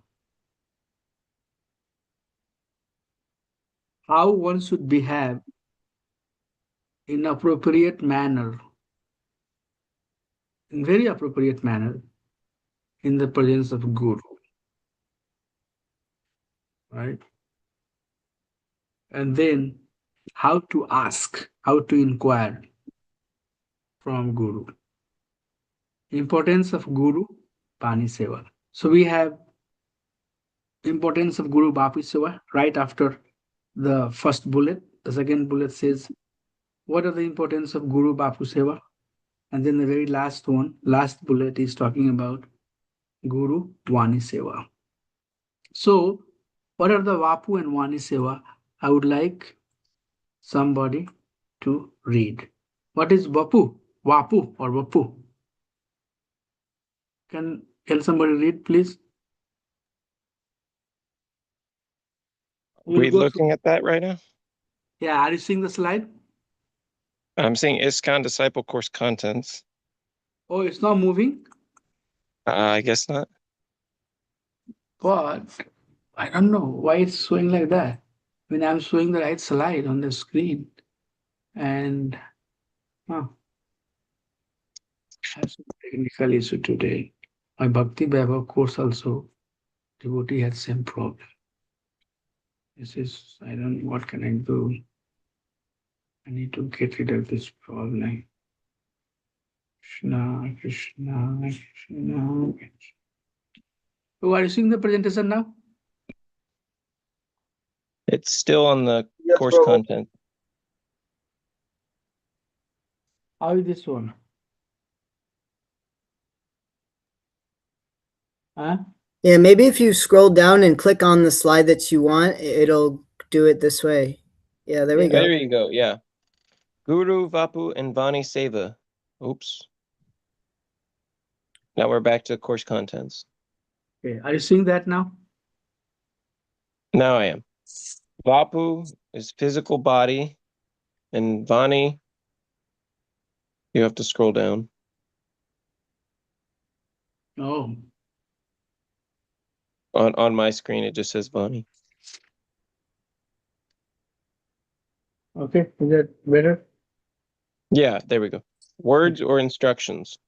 How one should behave in appropriate manner, in very appropriate manner, in the presence of Guru. Right? And then how to ask, how to inquire from Guru. Importance of Guru, Pani Seva. So we have importance of Guru Bapu Seva right after the first bullet. The second bullet says, what are the importance of Guru Bapu Seva? And then the very last one, last bullet is talking about Guru Vani Seva. So what are the Vapu and Vani Seva? I would like somebody to read. What is Vapu? Vapu or Vapu? Can somebody read, please? We looking at that right now? Yeah, are you seeing the slide? I'm seeing ISKCON Disciple Course Contents. Oh, it's not moving? I guess not. But I don't know why it's showing like that. When I'm showing the right slide on the screen. And I have some technical issue today. My Bhakti Vaibhav course also, devotee had same problem. This is, I don't know, what can I do? I need to get rid of this problem. Krishna, Krishna, Krishna. Oh, are you seeing the presentation now? It's still on the Yes, course Prabhu. content. How is this one? Huh? Yeah, maybe if you scroll down and click on the slide that you want, it'll do it this way. Yeah, there we go. There you go. Yeah. Guru, Vapu, and Vani Seva. Oops. Now we're back to course contents. Okay, are you seeing that now? Now I am. Vapu is physical body, and Vani, you have to scroll down. Oh. On my screen, it just says Vani. Okay, is that better? Yeah, there we go. Words or instructions.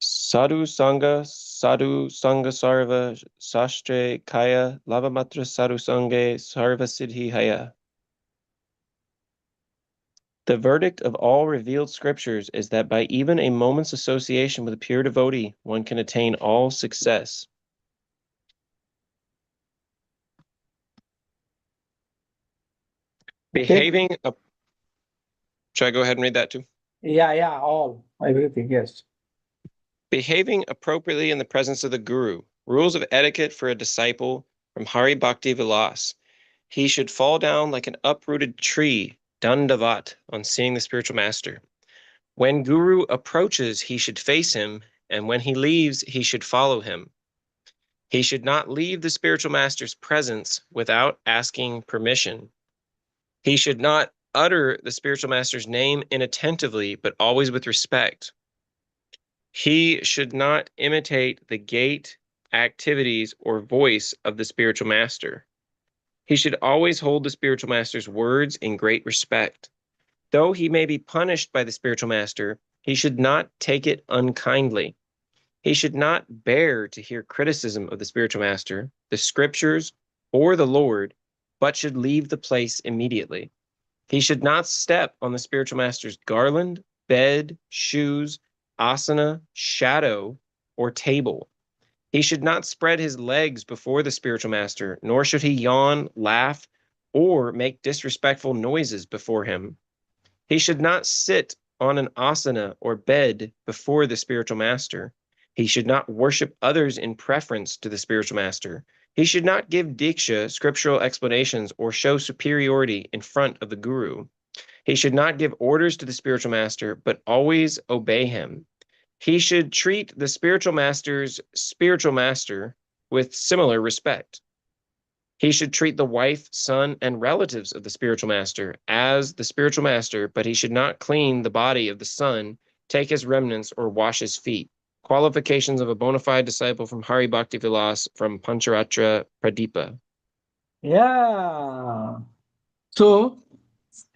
Sadhu Sangha Sarva Sastre Kaya Lavamatra Sadhu Sange Sarva Siddhi Haya. The verdict of all revealed scriptures is that by even a moment's association with a pure devotee, one can attain all success. Behaving. Should I go ahead and read that too? Yeah, all, everything, yes. Behaving appropriately in the presence of the Guru. Rules of etiquette for a disciple from Hari Bhakti Vilas. He should fall down like an uprooted tree, dandavat, on seeing the spiritual master. When Guru approaches, he should face him, and when he leaves, he should follow him. He should not leave the spiritual master's presence without asking permission. He should not utter the spiritual master's name inattentively, but always with respect. He should not imitate the gait, activities, or voice of the spiritual master. He should always hold the spiritual master's words in great respect. Though he may be punished by the spiritual master, he should not take it unkindly. He should not bear to hear criticism of the spiritual master, the scriptures, or the Lord, but should leave the place immediately. He should not step on the spiritual master's garland, bed, shoes, asana, shadow, or table. He should not spread his legs before the spiritual master, nor should he yawn, laugh, or make disrespectful noises before him. He should not sit on an asana or bed before the spiritual master. He should not worship others in preference to the spiritual master. He should not give diksha, scriptural explanations, or show superiority in front of the guru. He should not give orders to the spiritual master, but always obey him. He should treat the spiritual master's spiritual master with similar respect. He should treat the wife, son, and relatives of the spiritual master as the spiritual master, but he should not clean the body of the son, take his remnants, or wash his feet. Qualifications of a bona fide disciple from Hari Bhakti Vilas from Pancharatra Pradipa. Yeah. So,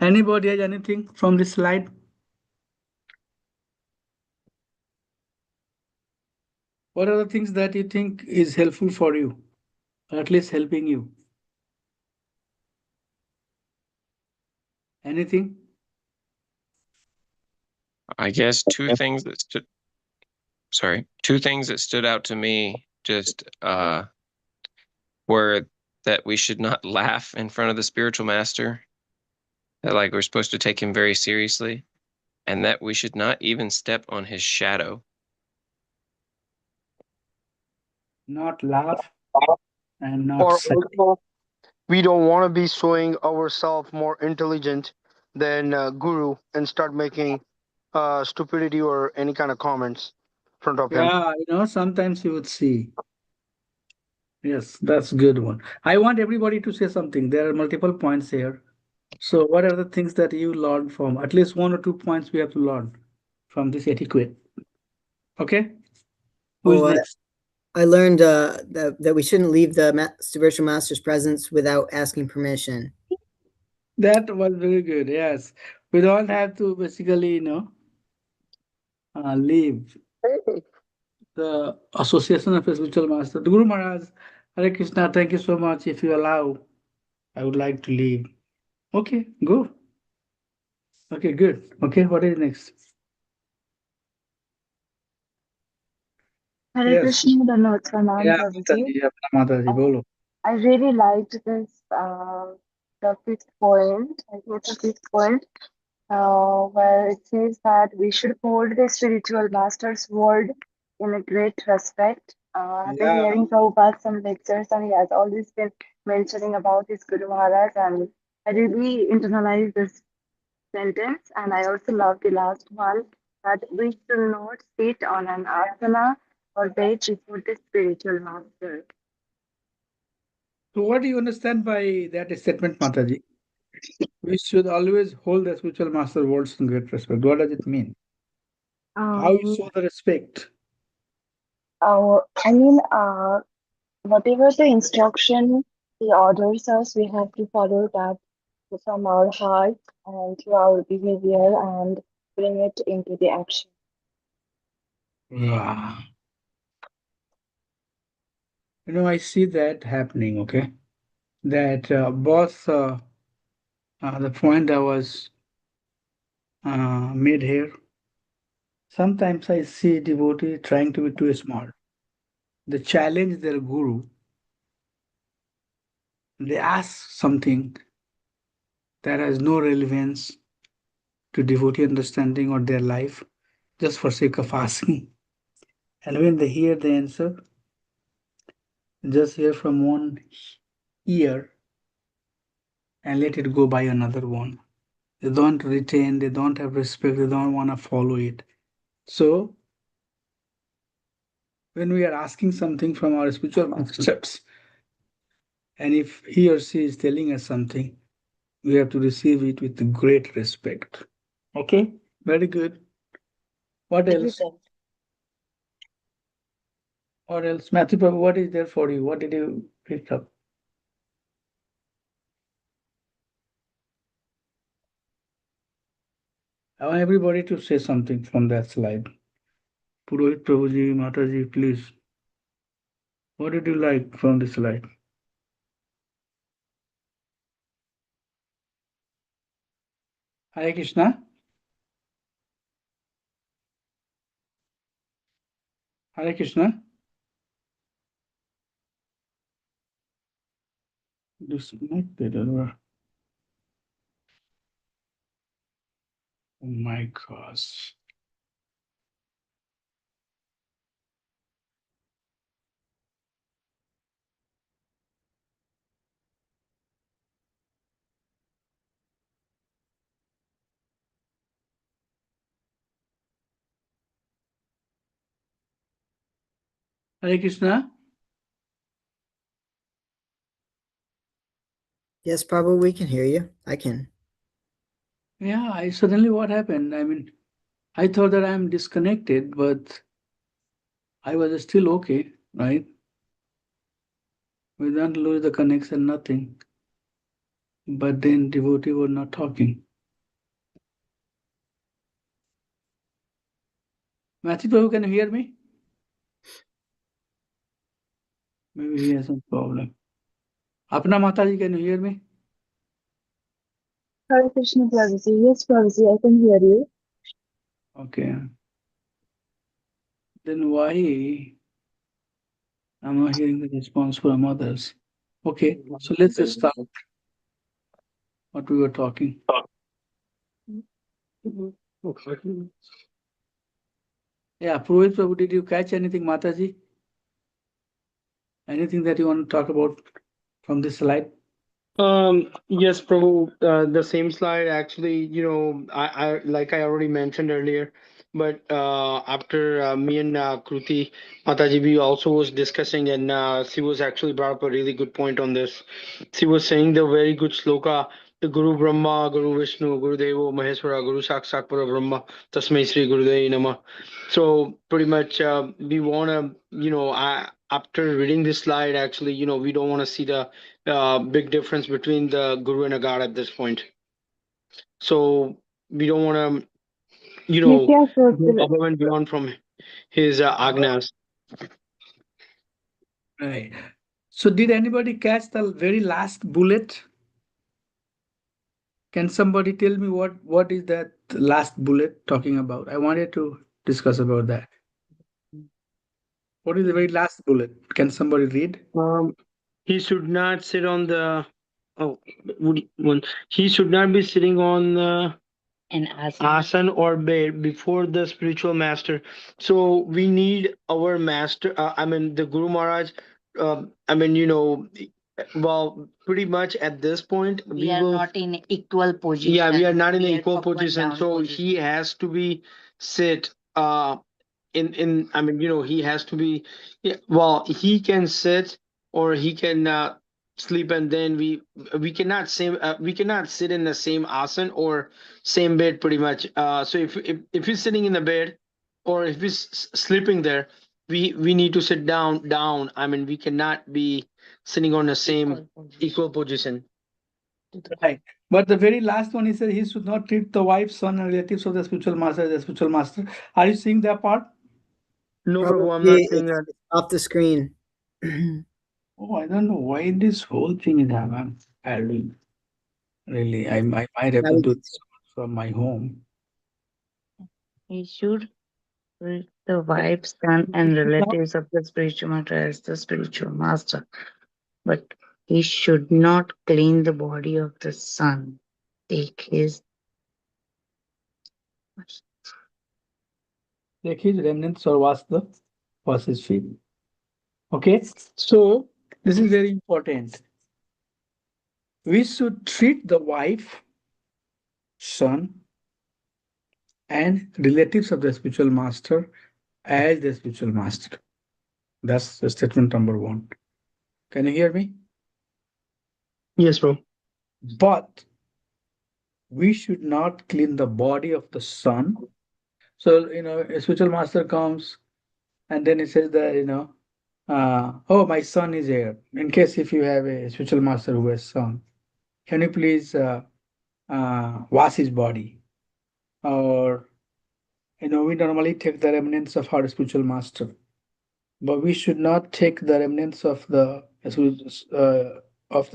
anybody has anything from this slide? What are the things that you think is helpful for you, or at least helping you? Anything? I guess two things that stood out to me just were that we should not laugh in front of the spiritual master, that like we're supposed to take him very seriously, and that we should not even step on his shadow. Not laugh and not Or say. also, we don't want to be showing ourselves more intelligent than Guru and start making stupidity or any kind of comments in front of him. Yeah, sometimes you would see. Yes, that's a good one. I want everybody to say something. There are multiple points here. So what are the things that you learned from? At least 1 or 2 points we have to learn from this etiquette. Okay? Who is Oh, next? I learned that we shouldn't leave the spiritual master's presence without asking permission. That was very good. Yes. We don't have to basically, leave the association of a spiritual master. The Guru Maharaj, Hare Krishna, thank you so much. If you allow, I would like to leave. Okay, go. Okay, good. Okay, what is next? Hare Yes. Krishna, Dhanavad Pranam, Yeah, Prabhuji. Mataji, bolo. I really liked this, the fifth point. I think it's the fifth point, where it says that we should hold the spiritual master's word in a great respect. I've been Yeah. hearing Prabhupada some lectures, and he has always been mentioning about his Guru Maharaj, and I really internalized this sentence. And I also love the last one, that we should not sit on an asana or bed before the spiritual master. So what do you understand by that statement, Mataji? We should always hold the spiritual master words in great respect. What does it mean? How you Um, show the respect? I mean, whatever the instruction he orders us, we have to follow that from our heart and through our behavior and bring it into the action. Yeah. I see that happening, okay? That both the point that was made here. Sometimes I see devotee trying to be too smart. They challenge their guru. They ask something that has no relevance to devotee understanding or their life, just for sake of asking. And when they hear the answer, just hear from one ear and let it go by another one. They don't retain, they don't have respect, they don't want to follow it. So, when we are asking something from our spiritual masters, and if he or she is telling us something, we have to receive it with great respect. Okay, very good. What else? What else? Matthew Prabhu, what is there for you? What did you pick up? I want everybody to say something from that slide. Purohit Prabhuji, Mataji, please. What did you like from this slide? Hare Krishna. Hare Krishna. Disconnected or oh my gosh. Hare Krishna. Yes, Prabhu, we can hear you. I can. Yeah, I suddenly what happened? I mean, I thought that I'm disconnected, but I was still okay, right? We didn't lose the connection, nothing. But then devotee were not talking. Matthew Prabhu, can you hear me? Maybe he has some problem. Apna Mataji, can you hear me? Hare Krishna, Prabhuji. Yes, Prabhuji, I can hear you. Okay. Then why I'm not hearing the response from others? Okay, so let's just start what we were talking. Yeah, Purohit Prabhu, did you catch anything, Mataji? Anything that you want to talk about from this slide? Yes, Prabhu, the same slide actually, I like I already mentioned earlier, but after me and Kruti Mataji, we also was discussing, and she was actually brought up a really good point on this. She was saying the very good sloka, the Guru Brahma, Guru Vishnu, Guru Devo Maheswara, Guru Sakshat Para Brahma, Tasmai Sri Gurudev Namah. So pretty much we want to, after reading this slide, actually, we don't want to see the big difference between the guru and a god at this point. So we don't want to, Yes, yes, go above and beyond from his agnas. Right. So did anybody catch the very last bullet? Can somebody tell me what is that last bullet talking about? I wanted to discuss about that. What is the very last bullet? Can somebody read? He should not sit on the. Oh, he should not be sitting on an asan or bed before the spiritual master. So we need our master. I mean, the Guru Maharaj. I mean, well, pretty much at this point, we are not in equal position. Yeah, we are not in an equal position. So he has to be sit. In I mean, he has to be. Yeah, well, he can sit or he can sleep, and then we cannot sit in the same asan or same bed pretty much. So if he's sitting in the bed, or if he's sleeping there, we need to sit down. I mean, we cannot be sitting on the same equal position. Right. But the very last one, he said he should not treat the wife, son, and relatives of the spiritual master as the spiritual master. Are you seeing that part? No, Prabhu, I'm Probably not saying that. it's off the screen. Oh, I don't know why this whole thing is happening. Really, I might have Now to we do can this from my home. He should treat the wife, son, and relatives of the spiritual master as the spiritual master, but he should not clean the body of the son. Take his remnants or wash his feet. Okay, so this is very important. We should treat the wife, son, and relatives of the spiritual master as the spiritual master. That's the statement number one. Can you hear me? Yes, bro. But we should not clean the body of the son. So, a spiritual master comes and then he says that, oh, my son is here. In case if you have a spiritual master who has son, can you please wash his body? Or, we normally take the remnants of our spiritual master, but we should not take the remnants of the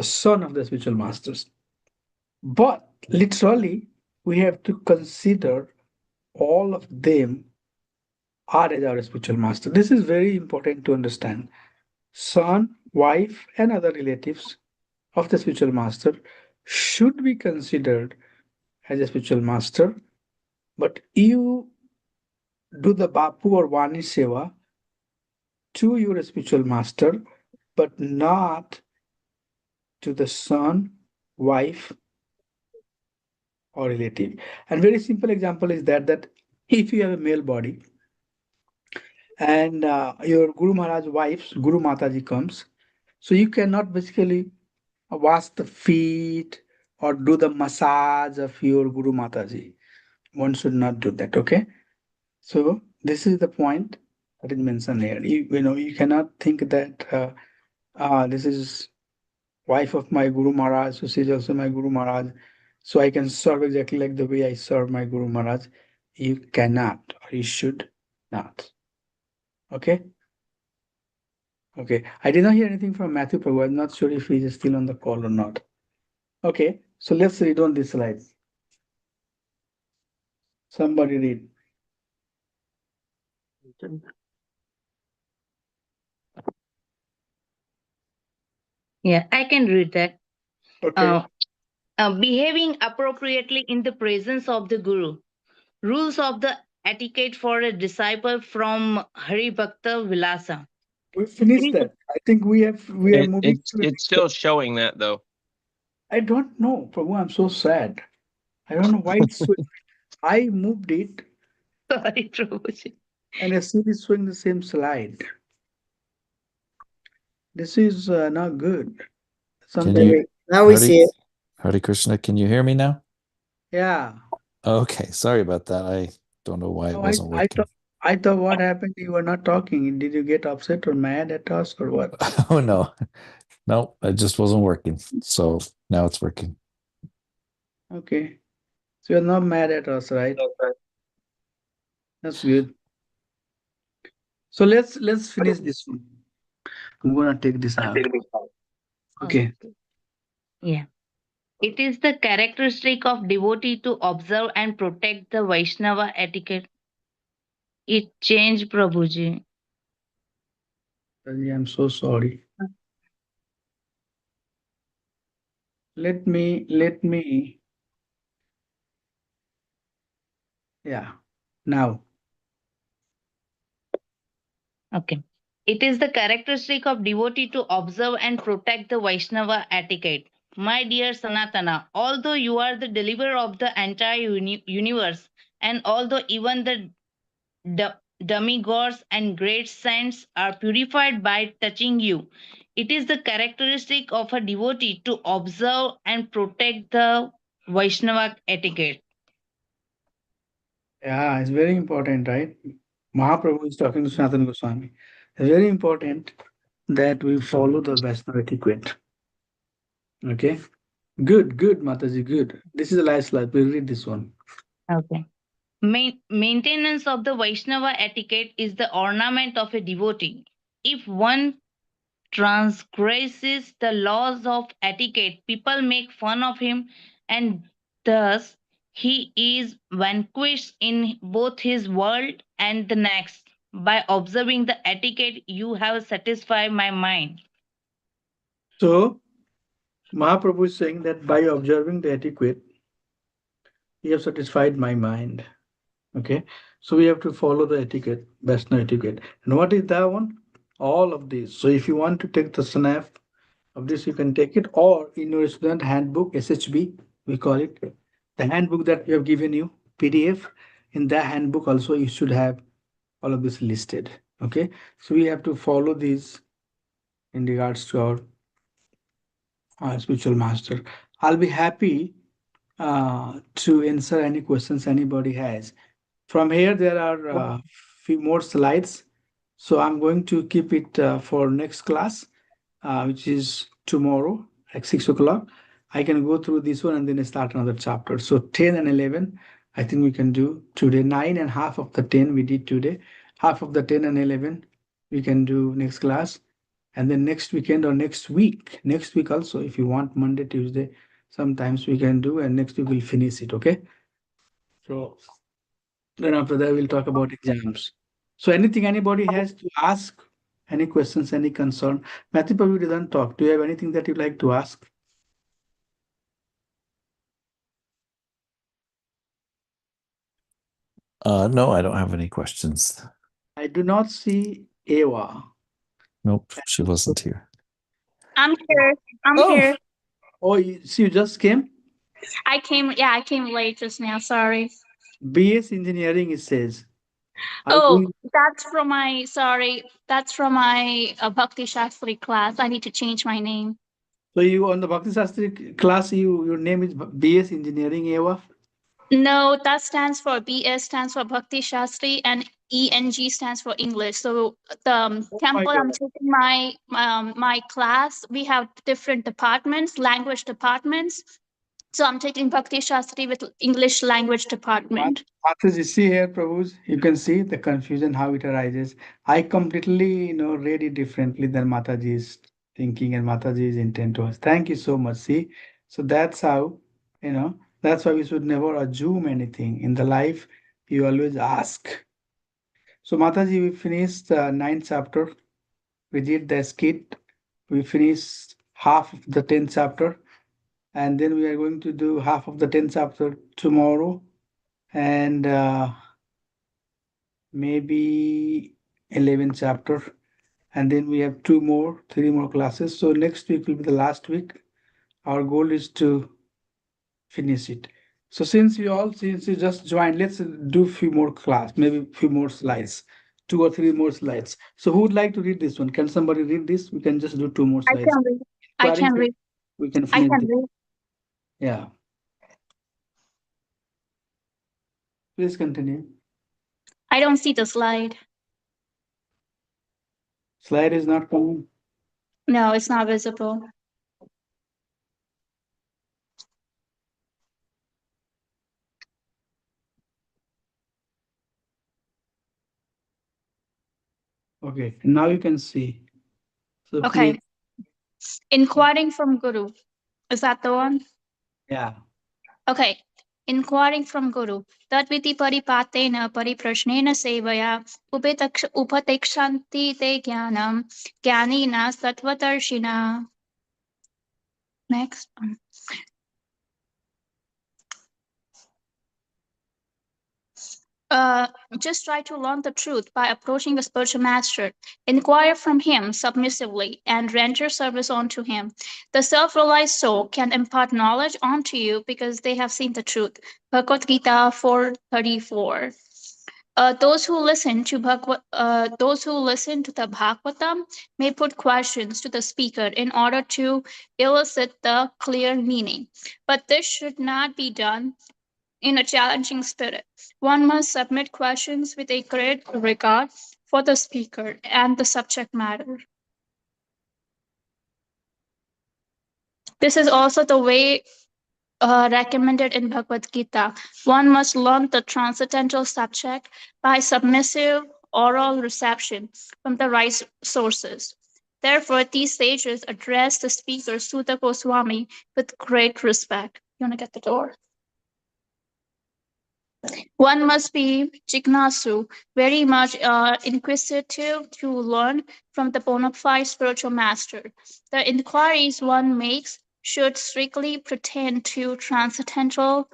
son of the spiritual masters. But literally, we have to consider all of them are as our spiritual master. This is very important to understand. Son, wife, and other relatives of the spiritual master should be considered as a spiritual master, but you do the Bapu or Vani Seva to your spiritual master, but not to the son, wife, or relative. And very simple example is that if you have a male body and your Guru Maharaj wife's Guru Mataji comes, so you cannot basically wash the feet or do the massage of your Guru Mataji. One should not do that, okay? So this is the point that is mentioned here. You cannot think that this is wife of my Guru Maharaj, so she's also my Guru Maharaj. So I can serve exactly like the way I serve my Guru Maharaj. You cannot or you should not. Okay? Okay. I did not hear anything from Matthew Prabhu. I'm not sure if he is still on the call or not. Okay, so let's read on this slide. Somebody read. Yeah, I can read that. Okay. Behaving appropriately in the presence of the Guru. Rules of the etiquette for a disciple from Hari Bhakta Vilasa. We finished that. I think we are moving to the It's next still one. showing that though. I don't know, Prabhu. I'm so sad. I don't know why it's so. I moved it Sorry, Prabhuji. and it's still showing the same slide. This is not good. Can Something. you, Now we Hare, see it. Hare Krishna, can you hear me now? Yeah. Okay, sorry about that. I don't know why it No, wasn't I working. thought what happened? You were not talking. Did you get upset or mad at us or what? Oh no, no, it just wasn't working. So now it's working. Okay. So you're not mad at us, right? That's good. So let's finish this one. I'm gonna take this out. Okay. Yeah. It is the characteristic of devotee to observe and protect the Vaishnava etiquette. It changed, Prabhuji. I'm so sorry. Let me, yeah, now. Okay. It is the characteristic of devotee to observe and protect the Vaishnava etiquette. My dear Sanatana, although you are the deliverer of the entire universe, and although even the demigods and great saints are purified by touching you, it is the characteristic of a devotee to observe and protect the Vaishnava etiquette. Yeah, it's very important, right? Mahaprabhu is talking to Sanatana Goswami. It's very important that we follow the Vaishnava etiquette. Okay? Good, Mataji, good. This is the last slide. We'll read this one. Okay. Maintenance of the Vaishnava etiquette is the ornament of a devotee. If one transgresses the laws of etiquette, people make fun of him, and thus he is vanquished in both his world and the next. By observing the etiquette, you have satisfied my mind. So, Mahaprabhu is saying that by observing the etiquette, you have satisfied my mind. Okay? So, we have to follow the etiquette, Vaishnava etiquette. And what is that one? All of these. So, if you want to take the snap of this, you can take it, or in your student handbook, SHB, we call it, the handbook that we have given you, PDF. In that handbook, also, you should have all of this listed. Okay? So, we have to follow these in regards to our spiritual master. I'll be happy to answer any questions anybody has. From here, there are few more slides. So I'm going to keep it for next class, which is tomorrow at 6 o'clock. I can go through this one and then start another chapter. So 10 and 11, I think we can do today. 9 and half of the 10 we did today. Half of the 10 and 11 we can do next class. And then next weekend or next week also, if you want Monday, Tuesday, sometimes we can do, and next week we'll finish it. Okay. So then after that, we'll talk about exams. So anything anybody has to ask, any questions, any concern? Matthew, probably didn't talk. Do you have anything that you'd like to ask? No, I don't have any questions. I do not see Eva. Nope, she wasn't here. I'm here. I'm Oh. here. Oh, you just came? I came late just now. Sorry. BS Engineering, it says. Oh, that's from my Bhakti Shastri class. I need to change my name. So you on the Bhakti Shastri class, your name is BS Engineering, Eva? No, that stands for BS stands for Bhakti Shastri and ENG stands for English. So the temple I'm taking my class, we have different departments, language departments. So I'm taking Bhakti Shastri with English language department. Mataji, see here, Prabhus, you can see the confusion, how it arises. I completely, read it differently than Mataji's thinking and Mataji's intent was. Thank you so much. See, so that's how, that's why we should never assume anything. In the life, you always ask. So Mataji, we finished the 9th chapter. We did the skit. We finished half of the 10th chapter. And then we are going to do half of the 10th chapter tomorrow. And maybe 11th chapter, and then we have 3 more classes. So next week will be the last week. Our goal is to finish it. So since you just joined, let's do few more class, maybe few more slides, 2 or 3 more slides. So who would like to read this one? Can somebody read this? We can just do 2 more I slides. can read. I can read. We can I finish can this. read. Yeah. Please continue. I don't see the slide. Slide is not coming. No, it's not visible. Okay, now you can see. So Okay. please. Inquiring from Guru. Is that the one? Yeah. Okay. Inquiring from Guru. Tadviti paripatena pariprashnena sevaya upatekshanti te jnanam jnanina sattvatarshina. Next. Just try to learn the truth by approaching the spiritual master. Inquire from him submissively and render service unto him. The self-realized soul can impart knowledge onto you because they have seen the truth. Bhagavad Gita 4:34. Those who listen to the Bhagavatam may put questions to the speaker in order to elicit the clear meaning, but this should not be done in a challenging spirit. One must submit questions with a great regard for the speaker and the subject matter. This is also the way recommended in Bhagavad Gita. One must learn the transcendental subject by submissive oral reception from the right sources. Therefore, these sages address the speaker Sutta Goswami with great respect. You want to get the door? One must be jignasu, very much inquisitive to learn from the bona fide spiritual master. The inquiries one makes should strictly pertain to transcendental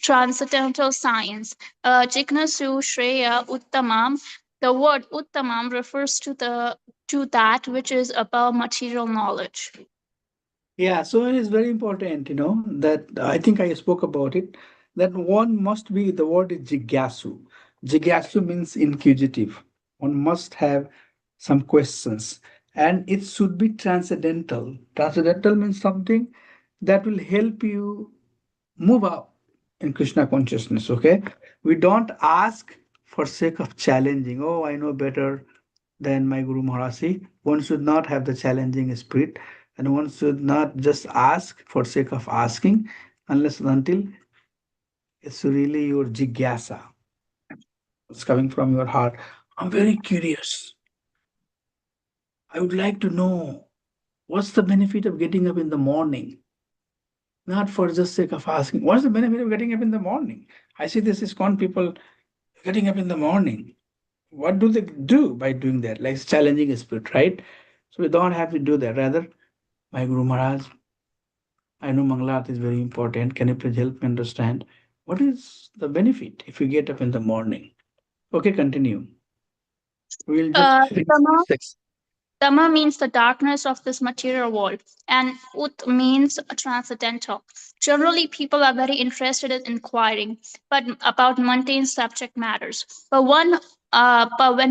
science. Jignasu Shreya Uttamam. The word Uttamam refers to that which is above material knowledge. Yeah, so it is very important, that I think I spoke about it, that one must be, the word is jigyasu. Jigyasu means inquisitive. One must have some questions, and it should be transcendental. Transcendental means something that will help you move up in Krishna consciousness, okay? We don't ask for sake of challenging. Oh, I know better than my Guru Maharaj. One should not have the challenging spirit, and one should not just ask for sake of asking, unless and until it's really your jigyasa. It's coming from your heart. I'm very curious. I would like to know what's the benefit of getting up in the morning? Not for just sake of asking. What's the benefit of getting up in the morning? I see this is con people getting up in the morning. What do they do by doing that? Like challenging a spirit, right? So we don't have to do that. Rather, my Guru Maharaj, I know Mangalat is very important. Can you please help me understand what is the benefit if you get up in the morning? Okay, continue. We'll just finish Tama, six. Tama means the darkness of this material world, and Ut means transcendental. Generally, people are very interested in inquiring, but about mundane subject matters. But when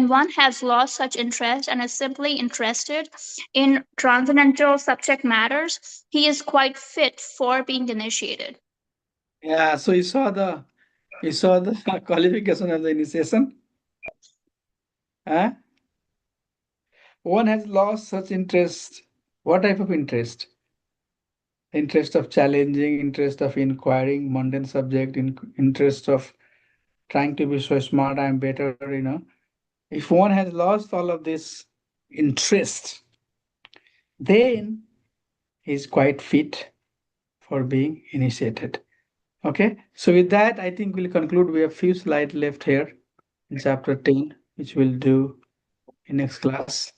one has lost such interest and is simply interested in transcendental subject matters, he is quite fit for being initiated. Yeah, so you saw the qualification of the initiation. Huh? One has lost such interest. What type of interest? Interest of challenging, interest of inquiring, mundane subject, interest of trying to be so smart, I'm better. If one has lost all of this interest, then he's quite fit for being initiated. Okay, so with that, I think we'll conclude. We have few slides left here in chapter 10, which we'll do in next class.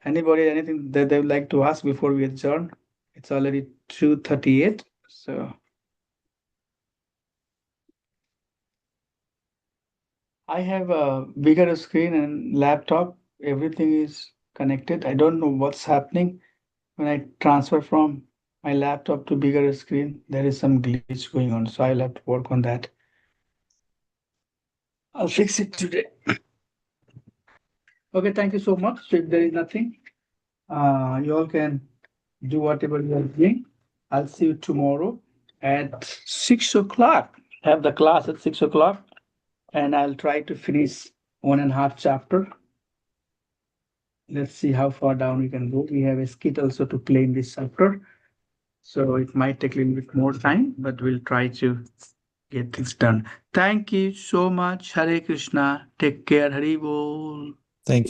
Anybody, anything that they would like to ask before we adjourn? It's already 2:38, so I have a bigger screen and laptop. Everything is connected. I don't know what's happening when I transfer from my laptop to bigger screen. There is some glitch going on, so I'll have to work on that. I'll fix it today. Okay, thank you so much. So if there is nothing, you all can do whatever you are doing. I'll see you tomorrow at 6 o'clock. Have the class at 6 o'clock, and I'll try to finish 1.5 chapter. Let's see how far down we can go. We have a skit also to play in this chapter, so it might take a little bit more time, but we'll try to get this done. Thank you so much. Hare Krishna. Take care. Hari Bol. Thank you.